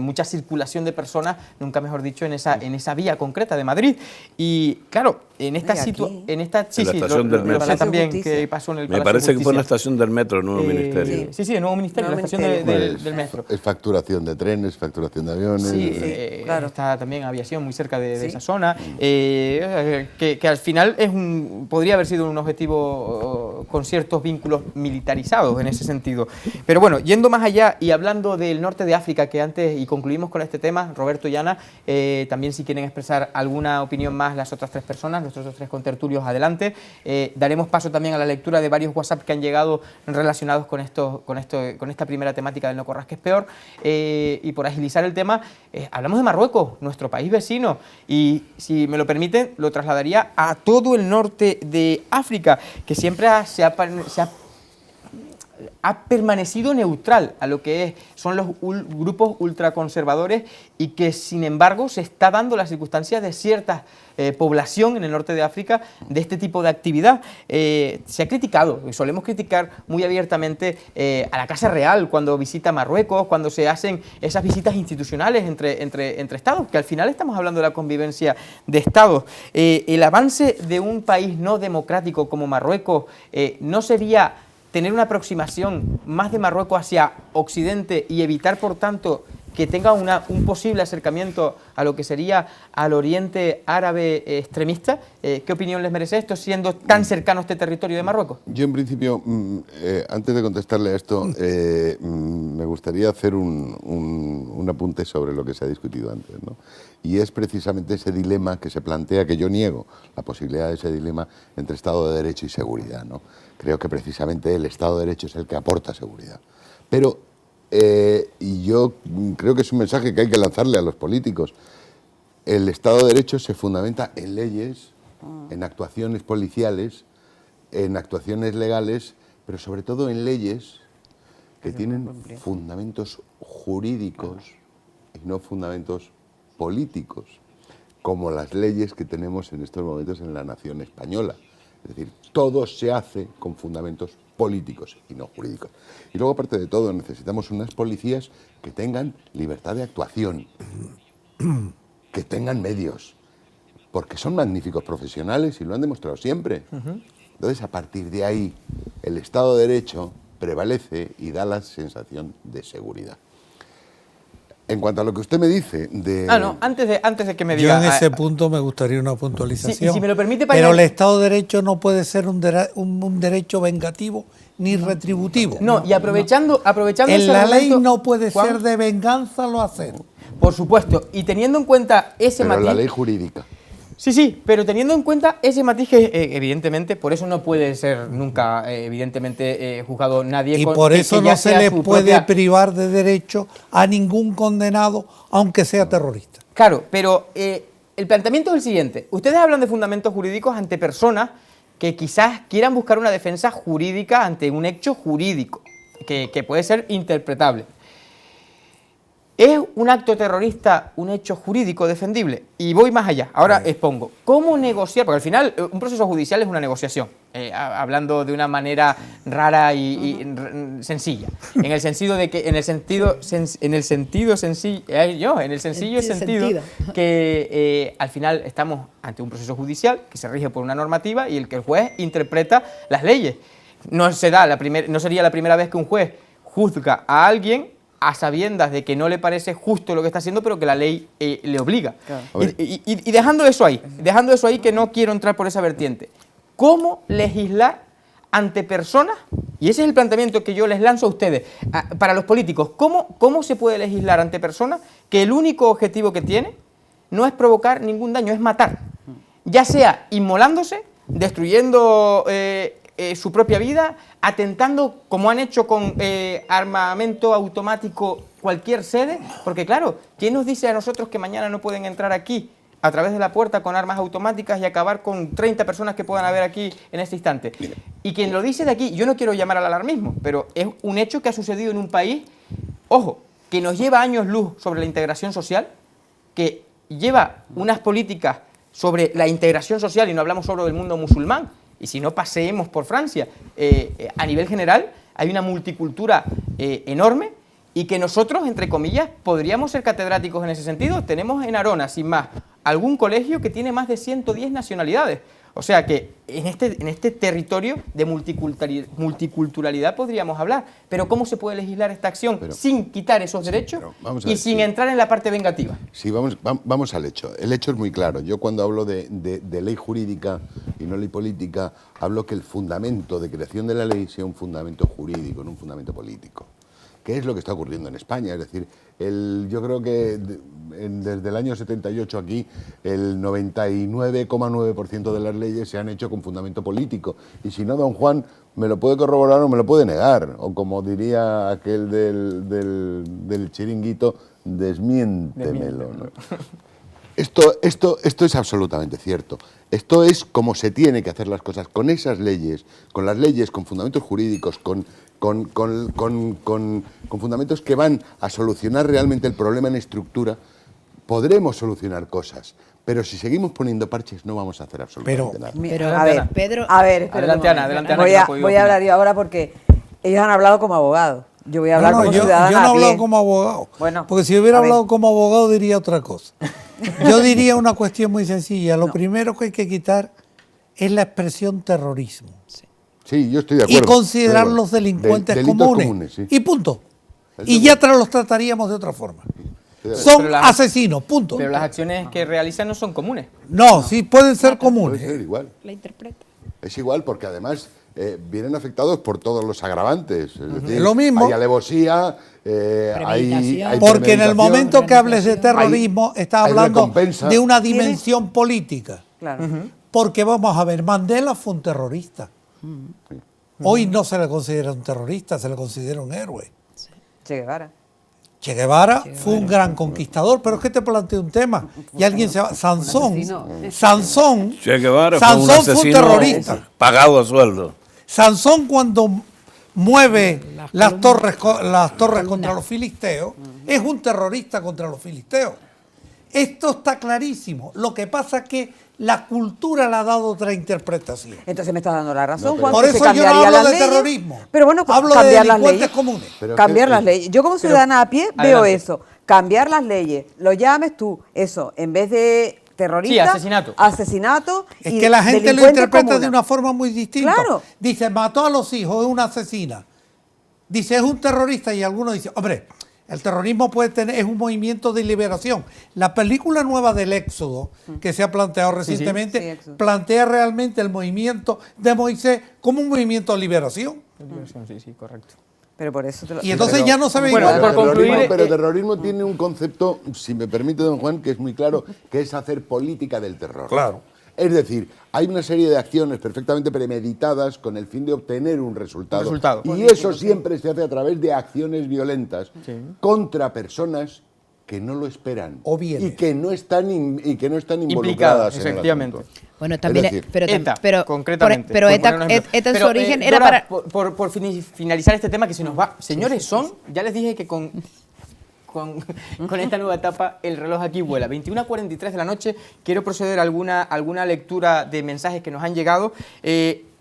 mucha circulación de personas, nunca mejor dicho, en esa vía concreta de Madrid. Y claro, en esta situación, la estación del metro. También que pasó en el Me parece que fue en la estación del metro, el nuevo ministerio. Sí, el nuevo ministerio, la estación del metro. Es facturación de trenes, facturación de aviones. Sí, claro. Está también aviación muy cerca de esa zona, que al final podría haber sido un objetivo con ciertos vínculos militarizados en ese sentido. Pero bueno, yendo más allá y hablando del norte de África, que antes, y concluimos con este tema, Roberto y Ana, también si quieren expresar alguna opinión más las otras 3 personas, nuestros otros 3 contertulios, adelante. Daremos paso también a la lectura de varios WhatsApp que han llegado relacionados con esta primera temática del No corras que es peor, y por agilizar el tema, hablamos de Marruecos, nuestro país vecino, y si me lo permiten, lo trasladaría a todo el norte de África, que siempre ha permanecido neutral a lo que son los grupos ultraconservadores, y que sin embargo se está dando la circunstancia de cierta población en el norte de África de este tipo de actividad. Se ha criticado, y solemos criticar muy abiertamente a la Casa Real cuando visita Marruecos, cuando se hacen esas visitas institucionales entre estados, que al final estamos hablando de la convivencia de estados. El avance de un país no democrático como Marruecos no sería tener una aproximación más de Marruecos hacia Occidente y evitar, por tanto, que tenga un posible acercamiento a lo que sería al Oriente Árabe extremista. ¿Qué opinión les merece esto, siendo tan cercano este territorio de Marruecos? Yo, en principio, antes de contestarle a esto, me gustaría hacer una apunte sobre lo que se ha discutido antes, ¿no? Y es precisamente ese dilema que se plantea, que yo niego la posibilidad de ese dilema entre Estado de Derecho y seguridad, ¿no? Creo que precisamente el Estado de Derecho es el que aporta seguridad. Pero, y yo creo que es un mensaje que hay que lanzarle a los políticos, el Estado de Derecho se fundamenta en leyes, en actuaciones policiales, en actuaciones legales, pero sobre todo en leyes que tienen fundamentos jurídicos y no fundamentos políticos, como las leyes que tenemos en estos momentos en la nación española. Es decir, todo se hace con fundamentos políticos y no jurídicos. Y luego, aparte de todo, necesitamos unas policías que tengan libertad de actuación, que tengan medios, porque son magníficos profesionales y lo han demostrado siempre. Entonces, a partir de ahí, el Estado de Derecho prevalece y da la sensación de seguridad. En cuanto a lo que usted me dice de... no, antes de que me diga... Yo en ese punto me gustaría una puntualización. Sí, y si me lo permite, pero el Estado de Derecho no puede ser un derecho vengativo ni retributivo. No, y aprovechando en ese la ley momento, no puede Juan, ser de venganza lo hacer. Por supuesto, y teniendo en cuenta ese Pero matiz... la ley jurídica. Sí, pero teniendo en cuenta ese matiz que, evidentemente, por eso no puede ser nunca, evidentemente, juzgado nadie. Y por eso que ya no se sea le su puede propia... privar de derecho a ningún condenado, aunque sea terrorista. Claro, pero el planteamiento es el siguiente. Ustedes hablan de fundamentos jurídicos ante personas que quizás quieran buscar una defensa jurídica ante un hecho jurídico, que puede ser interpretable. ¿Es un acto terrorista un hecho jurídico defendible? Y voy más allá. Ahora expongo. ¿Cómo negociar? Porque al final un proceso judicial es una negociación. Hablando de una manera rara y sencilla. En el sentido de que, en el sencillo sentido que al final estamos ante un proceso judicial que se rige por una normativa y el que el juez interpreta las leyes. No sería la primera vez que un juez juzga a alguien a sabiendas de que no le parece justo lo que está haciendo, pero que la ley le obliga. Claro. Y dejando eso ahí, que no quiero entrar por esa vertiente, ¿cómo legislar ante personas? Y ese es el planteamiento que yo les lanzo a ustedes, para los políticos. ¿Cómo se puede legislar ante personas que el único objetivo que tiene no es provocar ningún daño, es matar? Ya sea inmolándose, destruyendo su propia vida, atentando, como han hecho con armamento automático cualquier sede, porque claro, ¿quién nos dice a nosotros que mañana no pueden entrar aquí a través de la puerta con armas automáticas y acabar con 30 personas que puedan haber aquí en este instante? Y quien lo dice de aquí, yo no quiero llamar al alarmismo, pero es un hecho que ha sucedido en un país, ojo, que nos lleva años luz sobre la integración social, que lleva unas políticas sobre la integración social, y no hablamos solo del mundo musulmán, y si no, paseemos por Francia. A nivel general hay una multicultura enorme y que nosotros, entre comillas, podríamos ser catedráticos en ese sentido. Tenemos en Arona, sin más, algún colegio que tiene más de 110 nacionalidades. O sea que en este territorio de multiculturalidad podríamos hablar. Pero ¿cómo se puede legislar esta acción sin quitar esos derechos y sin entrar en la parte vengativa? Sí, vamos al hecho. El hecho es muy claro. Yo cuando hablo de ley jurídica y no ley política, hablo que el fundamento de creación de la ley sea un fundamento jurídico, no un fundamento político. ¿Qué es lo que está ocurriendo en España? Es decir, yo creo que desde el año 78 aquí el 99,9% de las leyes se han hecho con fundamento político. Y si no, don Juan me lo puede corroborar o me lo puede negar. O como diría aquel del chiringuito, desmiéntemelo, ¿no? Esto es absolutamente cierto. Esto es como se tiene que hacer las cosas, con esas leyes, con las leyes, con fundamentos jurídicos, con fundamentos que van a solucionar realmente el problema en estructura. Podremos solucionar cosas, pero si seguimos poniendo parches no vamos a hacer absolutamente nada. Pero a ver, Pedro, adelante, Ana, voy a hablar yo ahora porque ellos han hablado como abogados. Yo voy a hablar como ciudadana. Yo no he a pie. hablado como abogado. Bueno, porque si hubiera hablado como abogado diría otra cosa. Yo diría una cuestión muy sencilla. Lo primero que hay que quitar es la expresión terrorismo. Sí, yo estoy de acuerdo. Y considerar los delincuentes comunes. Sí. Y punto. Y ya los trataríamos de otra forma. Son asesinos, punto. Pero las acciones que realizan no son comunes. No, sí pueden ser comunes. Puede ser igual. la interpreta. Es igual porque además vienen afectados por todos los agravantes. Es decir, Lo mismo. hay alevosía, hay Porque en el premeditación. momento que hables de terrorismo, estás hay hablando recompensa. de una dimensión política. Claro. Porque vamos a ver, Mandela fue un terrorista. Hoy no se le considera un terrorista, se le considera un héroe. Che Guevara. Che Guevara fue un gran conquistador, pero es que te planteo un tema. Y alguien se va. Sansón. Che Guevara Sansón fue un fue un asesino terrorista. pagado a sueldo. Sansón, cuando mueve las torres contra los filisteos, es un terrorista contra los filisteos. Esto está clarísimo. Lo que pasa es que la cultura le ha dado otra interpretación. Entonces me estás dando la razón, No, Juan, Por que se eso yo no cambiaría hablo las de leyes. terrorismo. Pero bueno, hablo de cambiar las delincuentes leyes. comunes. Pero Cambiar que- las leyes. Yo como ciudadana a pie veo adelante. eso. Cambiar las leyes. Lo llames tú, eso, en vez de terrorista. Sí, asesinato. Asesinato. Es y que la gente lo delincuente interpreta comuna. de una forma muy distinta. Claro. Dice, mató a los hijos, es una asesina. Dice, es un terrorista, y algunos dicen, hombre, el terrorismo es un movimiento de liberación. La película nueva del Éxodo, que se ha planteado recientemente, Sí, Éxodo. plantea realmente el movimiento de Moisés como un movimiento de liberación. Sí, sí, correcto. Pero por eso te lo Y entonces ya no se ve Bueno, igual. por concluir, Pero terrorismo tiene un concepto, si me permite, don Juan, que es muy claro, que es hacer política del terror. Claro. Es decir, hay una serie de acciones perfectamente premeditadas con el fin de obtener un resultado. Y eso siempre se hace a través de acciones violentas contra personas que no lo esperan O bienes. y que no están Implicadas, involucradas en el efectivamente. asunto. Bueno, también, Es decir, ETA, concretamente. pero por ETA, poner un ejemplo. ETA en su Pero, origen era Dora, para... por finalizar este tema que se nos va. Señores, ya les dije que con esta nueva etapa el reloj aquí vuela. 21:43 de la noche, quiero proceder a alguna lectura de mensajes que nos han llegado.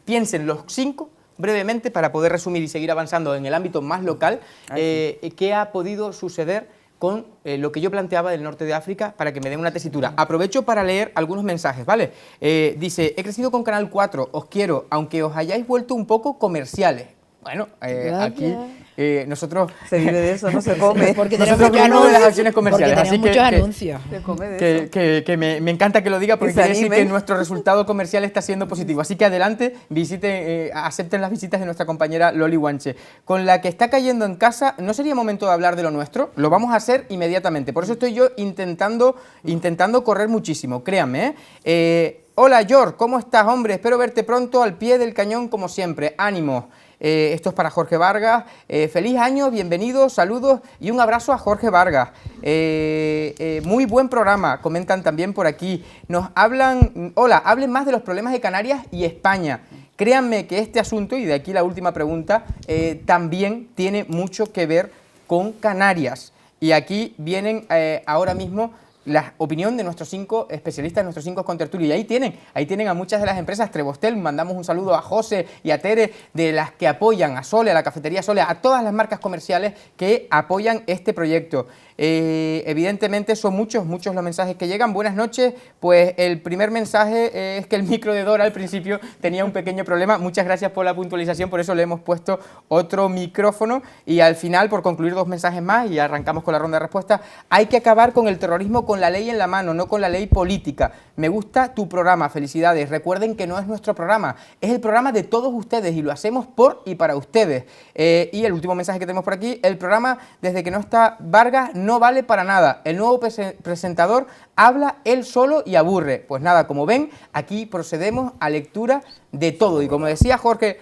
Piensen los 5 brevemente para poder resumir y seguir avanzando en el ámbito más local. ¿Qué ha podido suceder con lo que yo planteaba del norte de África, para que me den una tesitura? Aprovecho para leer algunos mensajes, ¿vale? Dice, he crecido con Canal 4, os quiero, aunque os hayáis vuelto un poco comerciales. Bueno, aquí nosotros... Se vive de eso, no se come. Porque nosotros tenemos vivimos de las acciones comerciales. Porque así tenemos que- muchos que- anuncios. Se come de eso. que me encanta que lo diga, porque Que se quiere decir que animen. nuestro resultado comercial está siendo positivo. Así que adelante, visiten, acepten las visitas de nuestra compañera Loli Guanche. Con la que está cayendo en casa, ¿no sería momento de hablar de lo nuestro? Lo vamos a hacer inmediatamente. Por eso estoy yo intentando correr muchísimo, créanme. Hola, George, ¿cómo estás, hombre? Espero verte pronto al pie del cañón, como siempre. ¡Ánimo! Esto es para Jorge Vargas. Feliz año, bienvenidos, saludos y un abrazo a Jorge Vargas. Muy buen programa, comentan también por aquí. Nos hablan, hola, hablen más de los problemas de Canarias y España. Créanme que este asunto, y de aquí la última pregunta, también tiene mucho que ver con Canarias. Y aquí vienen ahora mismo la opinión de nuestros 5 especialistas, nuestros 5 contertulios. Y ahí tienen a muchas de las empresas. Trebostel, mandamos un saludo a José y a Tere, de las que apoyan, a Sole, a la cafetería Sole, a todas las marcas comerciales que apoyan este proyecto. Evidentemente son muchos los mensajes que llegan. Buenas noches. Pues el primer mensaje es que el micro de Dora al principio tenía un pequeño problema. Muchas gracias por la puntualización, por eso le hemos puesto otro micrófono. Y al final, por concluir, 2 mensajes más y arrancamos con la ronda de respuestas. Hay que acabar con el terrorismo con la ley en la mano, no con la ley política. Me gusta tu programa, felicidades. Recuerden que no es nuestro programa, es el programa de todos ustedes y lo hacemos por y para ustedes. Y el último mensaje que tenemos por aquí, el programa, desde que no está Vargas, no vale para nada. El nuevo presentador habla él solo y aburre. Pues nada, como ven, aquí procedemos a lectura de todo. Y como decía Jorge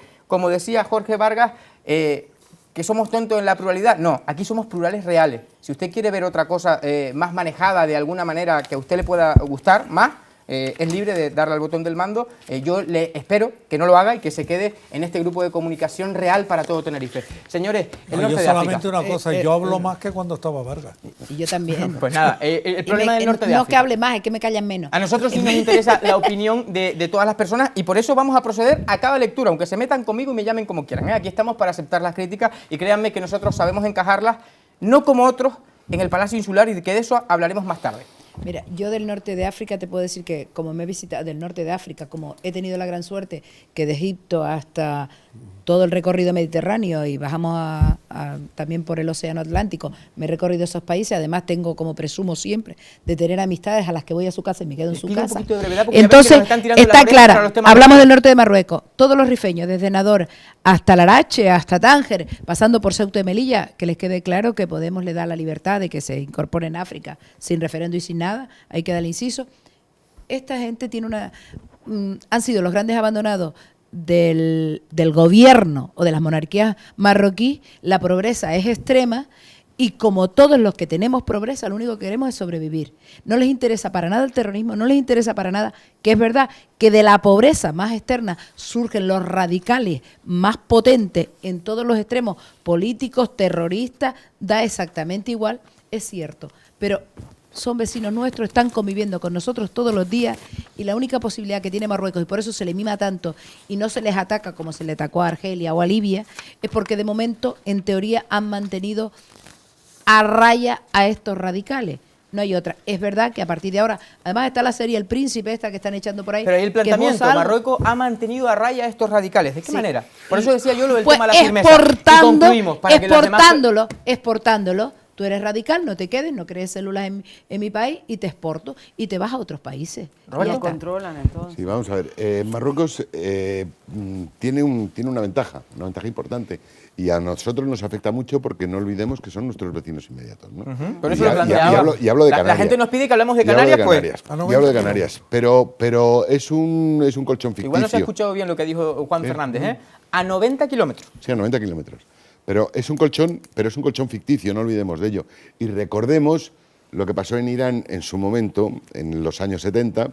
Vargas, ¿que somos tontos en la pluralidad? No, aquí somos plurales reales. Si usted quiere ver otra cosa más manejada de alguna manera que a usted le pueda gustar más, es libre de darle al botón del mando. Yo le espero que no lo haga y que se quede en este grupo de comunicación real para todo Tenerife. Señores, el norte yo de solamente África. una cosa, yo hablo más que cuando estaba Vargas. Y yo también. Pues nada, el problema del norte de no África. que hable más, es que me callan menos. A nosotros sí nos interesa la opinión de todas las personas y por eso vamos a proceder a cada lectura, aunque se metan conmigo y me llamen como quieran. Aquí estamos para aceptar las críticas y créanme que nosotros sabemos encajarlas, no como otros en el Palacio Insular, y que de eso hablaremos más tarde. Mira, yo del norte de África te puedo decir que como me he visitado del norte de África, como he tenido la gran suerte que de Egipto hasta todo el recorrido mediterráneo y bajamos también por el océano Atlántico, me he recorrido esos países, además tengo, como presumo siempre, de tener amistades a las que voy a su casa y me quedo en su Explica un casa. poquito de brevedad, porque ya ves que Entonces, nos están tirando la está oreja para clara, los temas hablamos de- del norte de Marruecos, todos los rifeños, desde Nador hasta Larache, hasta Tánger, pasando por Ceuta y Melilla, que les quede claro que Podemos le da la libertad de que se incorpore en África sin referendo y sin nada, ahí queda el inciso. Esta gente tiene han sido los grandes abandonados del gobierno o de las monarquías marroquíes. La pobreza es extrema y como todos los que tenemos pobreza, lo único que queremos es sobrevivir. No les interesa para nada el terrorismo, no les interesa para nada, que es verdad que de la pobreza más externa surgen los radicales más potentes en todos los extremos, políticos, terroristas, da exactamente igual, es cierto, pero son vecinos nuestros, están conviviendo con nosotros todos los días y la única posibilidad que tiene Marruecos, y por eso se le mima tanto y no se les ataca como se le atacó a Argelia o a Libia, es porque de momento, en teoría, han mantenido a raya a estos radicales. No hay otra. Es verdad que a partir de ahora, además está la serie El Príncipe esta que están echando por ahí. Pero ahí el que es planteamiento, voz algo. Marruecos ha mantenido a raya a estos radicales. ¿De qué Sí. manera? Por eso decía yo lo del Pues tema de la firmeza. Y concluimos, para que los demás- exportándolo. Tú eres radical, no te quedes, no crees células en mi país y te exporto y te vas a otros países. Roberto, Y ya está. Controlan entonces. Sí, vamos a ver. Marruecos tiene una ventaja importante. Y a nosotros nos afecta mucho porque no olvidemos que son nuestros vecinos inmediatos, ¿no? Por eso Y lo ha- planteaba. y hablo de La Canarias. gente nos pide que hablemos de Y hablo Canarias, de pues. Canarias. Y hablo de Canarias. Pero es un colchón ficticio. Igual no se ha escuchado bien lo que dijo Juan Sí. Fernández, ¿eh? A 90 kilómetros. Sí, a 90 kilómetros. Pero es un colchón ficticio, no olvidemos de ello. Y recordemos lo que pasó en Irán en su momento, en los años 70,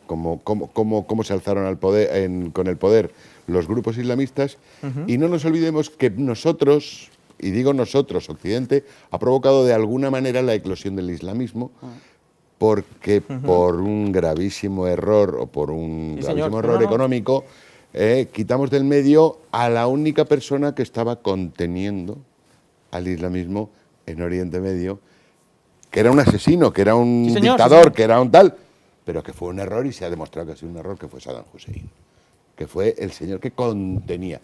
con cómo se alzaron al poder, con el poder los grupos islamistas. Y no nos olvidemos que nosotros, y digo nosotros, Occidente, ha provocado de alguna manera la eclosión del islamismo, porque por un gravísimo error o por un Sí, señor. gravísimo No, error no. económico, quitamos del medio a la única persona que estaba conteniendo al islamismo en Oriente Medio, que era un asesino, que era un Sí, señor, sí, dictador, señor. que era un tal, pero que fue un error y se ha demostrado que ha sido un error, que fue Saddam Hussein, que fue el señor que contenía.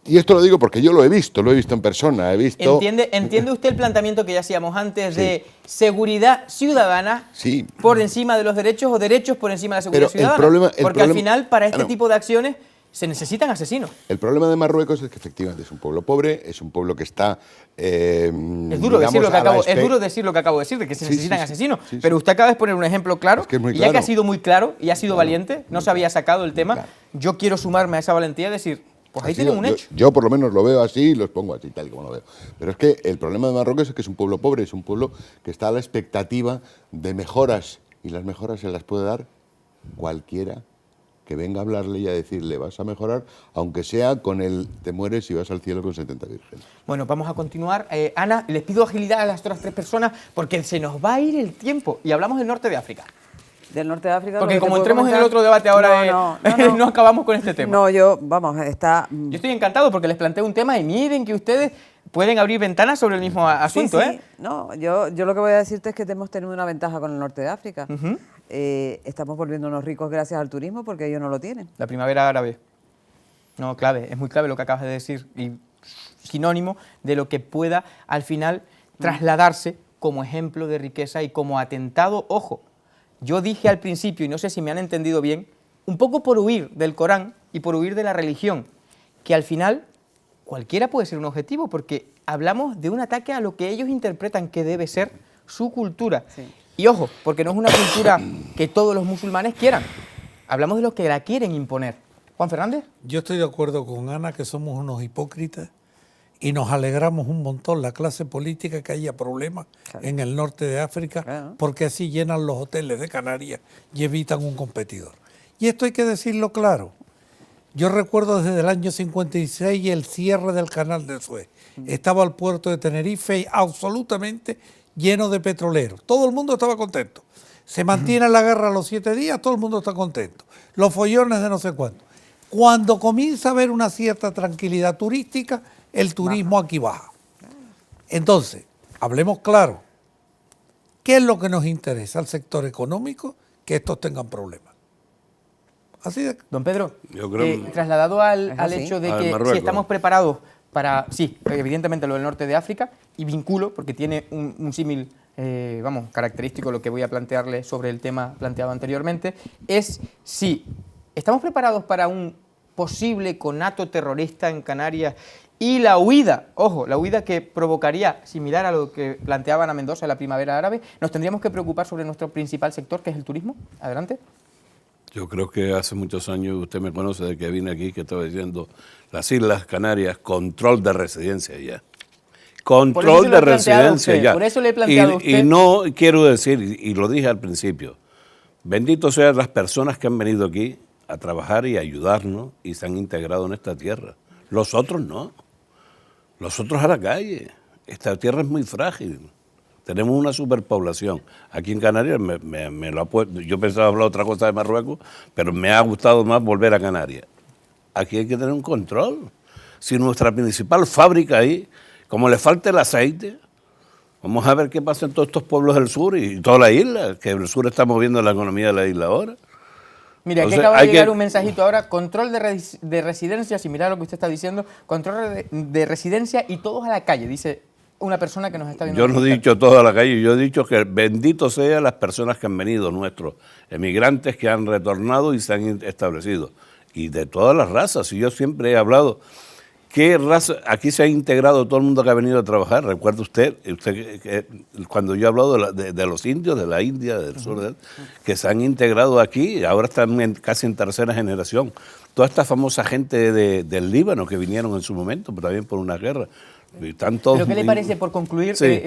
Y esto lo digo porque yo lo he visto en persona, he visto... ¿Entiende usted el planteamiento que ya hacíamos antes de seguridad ciudadana Sí. por encima de los derechos o derechos por encima de la seguridad Pero el ciudadana? problema- el Porque al problema- final, para este Claro. tipo de acciones, se necesitan asesinos. El problema de Marruecos es que efectivamente es un pueblo pobre, es un pueblo que está... Es duro, decir lo que acabo de decir, de que se Sí, necesitan sí, sí. asesinos. Sí, sí. Pero usted acaba de poner un ejemplo claro, Es que es muy y ya que claro. ha sido muy claro y ha sido valiente, no se había sacado el tema, claro. yo quiero sumarme a esa valentía y decir, pues ahí Ha sido- tienen un hecho. Yo por lo menos lo veo así y los pongo así, tal y como lo veo. Pero es que el problema de Marruecos es que es un pueblo pobre, es un pueblo que está a la expectativa de mejoras, y las mejoras se las puede dar cualquiera que venga a hablarle y a decirle vas a mejorar, aunque sea con el te mueres y vas al cielo con 70 vírgenes. Bueno, vamos a continuar. Ana, les pido agilidad a las otras tres personas porque se nos va a ir el tiempo y hablamos del norte de África. Del norte de África. Porque lo que te como puedo entremos en el comentar- otro debate ahora, no acabamos con este tema. No, vamos, está... Yo estoy encantado porque les planteo un tema y miren que ustedes pueden abrir ventanas sobre el mismo asunto, Sí, sí. ¿eh? No, yo lo que voy a decirte es que hemos tenido una ventaja con el norte de África. Estamos volviéndonos ricos gracias al turismo porque ellos no lo tienen. La primavera árabe. No, clave, es muy clave lo que acabas de decir y sinónimo de lo que pueda al final trasladarse como ejemplo de riqueza y como atentado, ojo, yo dije al principio, y no sé si me han entendido bien, un poco por huir del Corán y por huir de la religión, que al final cualquiera puede ser un objetivo, porque hablamos de un ataque a lo que ellos interpretan que debe ser su cultura. Sí. Y ojo, porque no es una cultura que todos los musulmanes quieran, hablamos de los que la quieren imponer. Juan Fernández. Yo estoy de acuerdo con Ana que somos unos hipócritas y nos alegramos un montón la clase política que haya problemas en el norte de África, Claro. porque así llenan los hoteles de Canarias y evitan un competidor. Y esto hay que decirlo claro. Yo recuerdo desde el año 56 el cierre del canal de Suez. Estaba el puerto de Tenerife absolutamente lleno de petroleros. Todo el mundo estaba contento. Se mantiene la guerra a los 7 días, todo el mundo está contento. Los follones de no sé cuánto. Cuando comienza a haber una cierta tranquilidad turística, el turismo aquí baja. Entonces, hablemos claro. ¿Qué es lo que nos interesa al sector económico? Que estos tengan problemas. Así de... Don Pedro, Yo creo- trasladado al así. hecho de Al que Marruecos. si estamos preparados para, sí, evidentemente lo del norte de África, y vinculo, porque tiene un símil, característico lo que voy a plantearle sobre el tema planteado anteriormente, es si estamos preparados para un posible conato terrorista en Canarias y la huida, ojo, la huida que provocaría, similar a lo que planteaban a Mendoza en la primavera árabe, ¿nos tendríamos que preocupar sobre nuestro principal sector, que es el turismo? Adelante. Yo creo que hace muchos años, usted me conoce de que vine aquí, que estaba diciendo, las Islas Canarias, control de residencia ya. Por eso se Control lo de he planteado a residencia usted, ya. por eso le he planteado a usted. Y no quiero decir, y lo dije al principio, bendito sean las personas que han venido aquí a trabajar y a ayudarnos y se han integrado en esta tierra. Los otros no. Los otros a la calle. Esta tierra es muy frágil. Tenemos una superpoblación. Aquí en Canarias me lo ha puesto. Yo pensaba hablar otra cosa de Marruecos, pero me ha gustado más volver a Canarias. Aquí hay que tener un control. Si nuestra principal fábrica ahí, como le falta el aceite, vamos a ver qué pasa en todos estos pueblos del sur y toda la isla, que el sur está moviendo la economía de la isla ahora. Mira, aquí Entonces, acaba de hay llegar que- un mensajito ahora, control de residencia, similar a lo que usted está diciendo, control de residencia y todos a la calle, dice una persona que nos está viendo. Yo en no el he chat. dicho toda la calle, yo he dicho que bendito sean las personas que han venido, nuestros emigrantes que han retornado y se han establecido. Y de todas las razas, y yo siempre he hablado, ¿qué raza? Aquí se ha integrado todo el mundo que ha venido a trabajar. Recuerda usted cuando yo he hablado de los indios, de la India, del sur, que se han integrado aquí, ahora están casi en tercera generación. Toda esta famosa gente del Líbano que vinieron en su momento, pero también por una guerra. Y están todos Pero ¿qué le muy- parece, por concluir, Sí.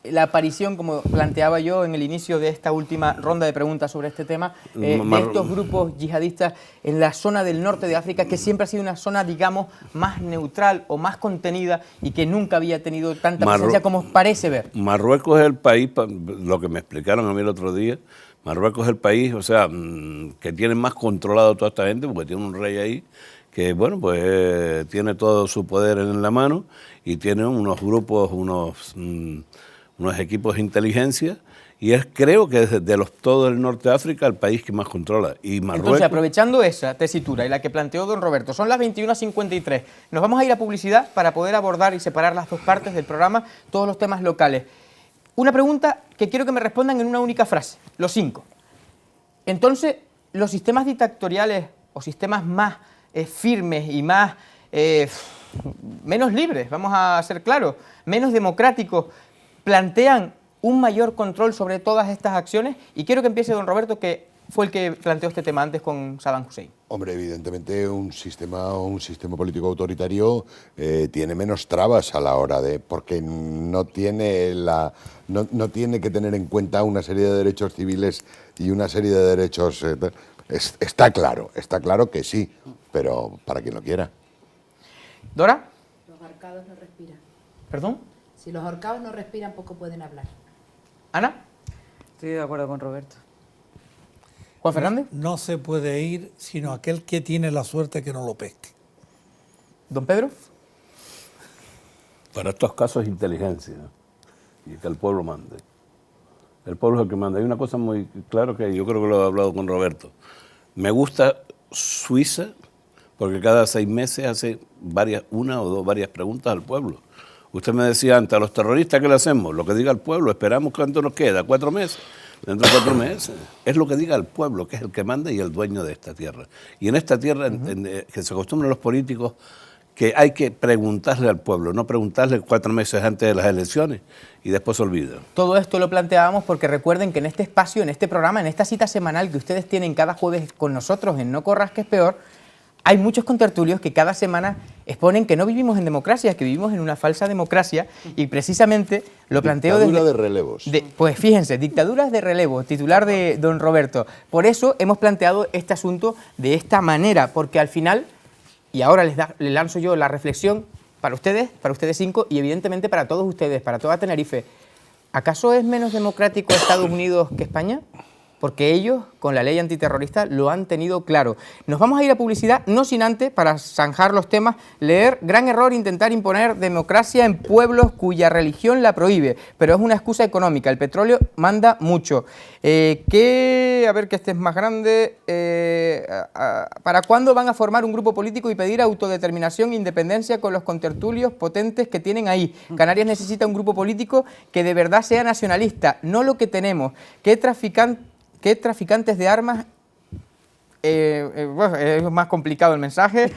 la aparición, como planteaba yo en el inicio de esta última ronda de preguntas sobre este tema, de estos grupos yihadistas en la zona del norte de África, que siempre ha sido una zona, digamos, más neutral o más contenida y que nunca había tenido tanta presencia como parece ver? Marruecos es el país, lo que me explicaron a mí el otro día, Marruecos es el país, o sea, que tiene más controlado toda esta gente, porque tiene un rey ahí que, bueno, pues tiene todo su poder en la mano y tiene unos grupos, unos equipos de inteligencia, y es, creo que es de todo el norte de África el país que más controla. Y Marruecos, Entonces, aprovechando esa tesitura y la que planteó don Roberto, son las 21:53. Nos vamos a ir a publicidad para poder abordar y separar las dos partes del programa, todos los temas locales. Una pregunta que quiero que me respondan en una única frase, los 5. Entonces, los sistemas dictatoriales o sistemas más firmes y más menos libres, vamos a ser claros, menos democráticos, plantean un mayor control sobre todas estas acciones. Y quiero que empiece don Roberto, que fue el que planteó este tema antes con Saddam Hussein. Hombre, evidentemente un sistema político autoritario tiene menos trabas a la hora de, porque no tiene no tiene que tener en cuenta una serie de derechos civiles y una serie de derechos. Está claro que sí, pero para quien lo quiera. ¿Dora? Los ahorcados no respiran. ¿Perdón? Si los ahorcados no respiran, poco pueden hablar. ¿Ana? Estoy de acuerdo con Roberto. ¿Juan Fernández? No se puede ir sino aquel que tiene la suerte que no lo pesque. ¿Don Pedro? para estos casos es inteligencia y que el pueblo mande. El pueblo es el que manda. Hay una cosa muy clara que yo creo que lo he hablado con Roberto. Me gusta Suiza porque cada 6 meses hace una o varias preguntas al pueblo. Usted me decía antes, a los terroristas, ¿qué le hacemos? Lo que diga el pueblo. Esperamos cuánto nos queda, 4 meses. Dentro de 4 meses. Es lo que diga el pueblo, que es el que manda y el dueño de esta tierra. Y en esta tierra, que se acostumbran los políticos, que hay que preguntarle al pueblo, no preguntarle 4 meses antes de las elecciones y después se olvida. Todo esto lo planteábamos porque recuerden que en este espacio, en este programa, en esta cita semanal que ustedes tienen cada jueves con nosotros en No Corras que es Peor, hay muchos contertulios que cada semana exponen que no vivimos en democracia, que vivimos en una falsa democracia, y precisamente lo planteo Dictadura de relevos. pues fíjense, dictaduras de relevo, titular de don Roberto. Por eso hemos planteado este asunto de esta manera, porque al final, y ahora les lanzo yo la reflexión para ustedes 5 y evidentemente para todos ustedes, para toda Tenerife. ¿Acaso es menos democrático Estados Unidos que España? porque ellos con la ley antiterrorista lo han tenido claro. Nos vamos a ir a publicidad, no sin antes, para zanjar los temas, leer: gran error intentar imponer democracia en pueblos cuya religión la prohíbe, pero es una excusa económica, el petróleo manda mucho. A ver que este es más grande. ¿Para cuándo van a formar un grupo político y pedir autodeterminación e independencia con los contertulios potentes que tienen ahí? Canarias necesita un grupo político que de verdad sea nacionalista, no lo que tenemos. ¿Qué traficantes de armas? Bueno, es más complicado el mensaje.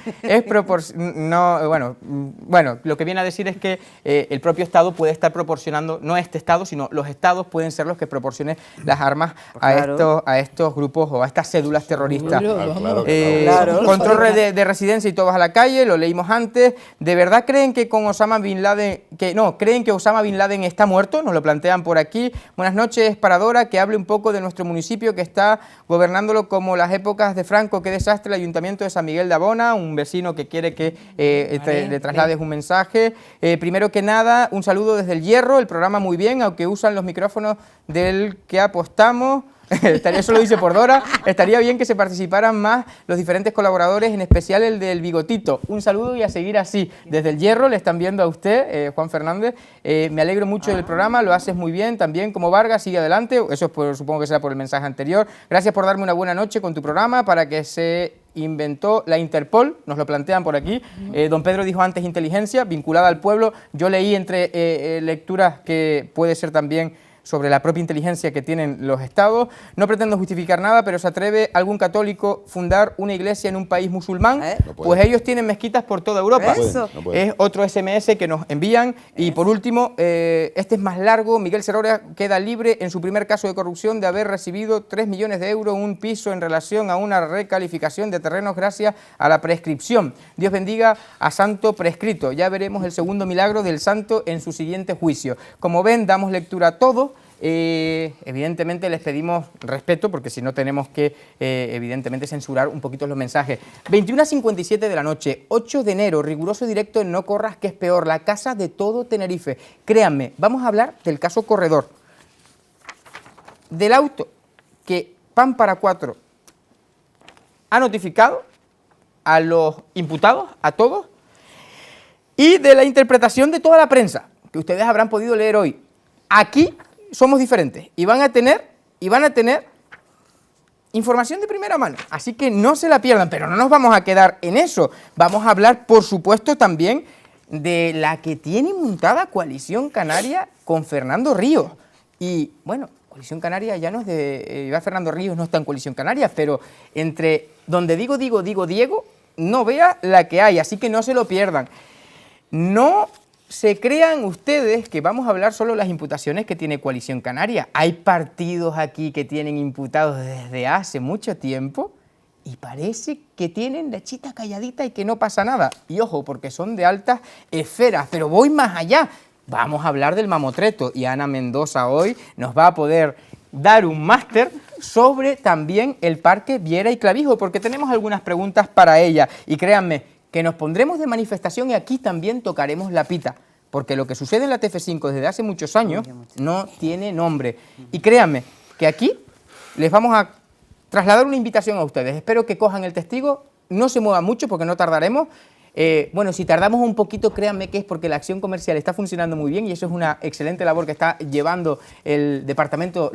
Bueno, lo que viene a decir es que el propio Estado puede estar proporcionando, no este Estado, sino los Estados pueden ser los que proporcionen las armas a estos grupos o a estas cédulas terroristas. Control de residencia y todos a la calle, lo leímos antes. ¿De verdad creen que con Osama Bin Laden, creen que Osama Bin Laden está muerto? Nos lo plantean por aquí. Buenas noches, Paradora, que hable un poco de nuestro municipio que está gobernándolo como las épocas de Franco. Qué desastre el Ayuntamiento de San Miguel de Abona, un vecino que quiere que le traslades un mensaje. Primero que nada, un saludo desde El Hierro, el programa muy bien, aunque usan los micrófonos del que apostamos. Eso lo dice por Dora. Estaría bien que se participaran más los diferentes colaboradores, en especial el del Bigotito. Un saludo y a seguir así. Desde El Hierro le están viendo a usted, Juan Fernández. Me alegro mucho del programa, lo haces muy bien. También como Vargas, sigue adelante. Eso supongo que será por el mensaje anterior. Gracias por darme una buena noche con tu programa. Para que se inventó la Interpol, nos lo plantean por aquí. Don Pedro dijo antes inteligencia vinculada al pueblo. Yo leí entre lecturas que puede ser también sobre la propia inteligencia que tienen los estados. No pretendo justificar nada, pero ¿se atreve algún católico fundar una iglesia en un país musulmán? No puede. Pues ellos tienen mezquitas por toda Europa. No puede. Es otro SMS que nos envían. Y por último, este es más largo. Miguel Serora queda libre en su primer caso de corrupción de haber recibido 3 millones de euros, un piso en relación a una recalificación de terrenos gracias a la prescripción. Dios bendiga a Santo Prescrito. Ya veremos el segundo milagro del santo en su siguiente juicio. Como ven, damos lectura a todo. Evidentemente les pedimos respeto porque si no tenemos que evidentemente censurar un poquito los mensajes. 21:57 de la noche, 8 de enero, riguroso directo en No Corras que es peor, la casa de todo Tenerife. Créanme, vamos a hablar del caso Corredor, del auto que Pan para Cuatro ha notificado a los imputados, a todos, y de la interpretación de toda la prensa que ustedes habrán podido leer hoy. Aquí somos diferentes y van a tener información de primera mano, así que no se la pierdan, pero no nos vamos a quedar en eso. Vamos a hablar, por supuesto, también de la que tiene montada Coalición Canaria con Fernando Ríos. Y, bueno, Coalición Canaria ya no es de... Fernando Ríos no está en Coalición Canaria, pero entre donde digo Diego, no vea la que hay, así que no se lo pierdan. No se crean ustedes que vamos a hablar solo de las imputaciones que tiene Coalición Canaria. Hay partidos aquí que tienen imputados desde hace mucho tiempo y parece que tienen la chita calladita y que no pasa nada. Y ojo, porque son de altas esferas, pero voy más allá. Vamos a hablar del mamotreto y Ana Mendoza hoy nos va a poder dar un máster sobre también el Parque Viera y Clavijo, porque tenemos algunas preguntas para ella. Y créanme que nos pondremos de manifestación y aquí también tocaremos la pita, porque lo que sucede en la TF5 desde hace muchos años no tiene nombre. Y créanme que aquí les vamos a trasladar una invitación a ustedes. Espero que cojan el testigo, no se muevan mucho porque no tardaremos. Bueno, si tardamos un poquito, créanme que es porque la acción comercial está funcionando muy bien y eso es una excelente labor que está llevando el departamento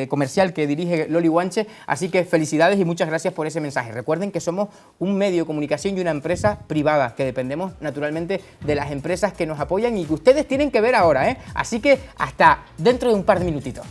comercial que dirige Loli Guanche, así que felicidades y muchas gracias por ese mensaje. Recuerden que somos un medio de comunicación y una empresa privada, que dependemos naturalmente de las empresas que nos apoyan y que ustedes tienen que ver ahora, así que hasta dentro de un par de minutitos.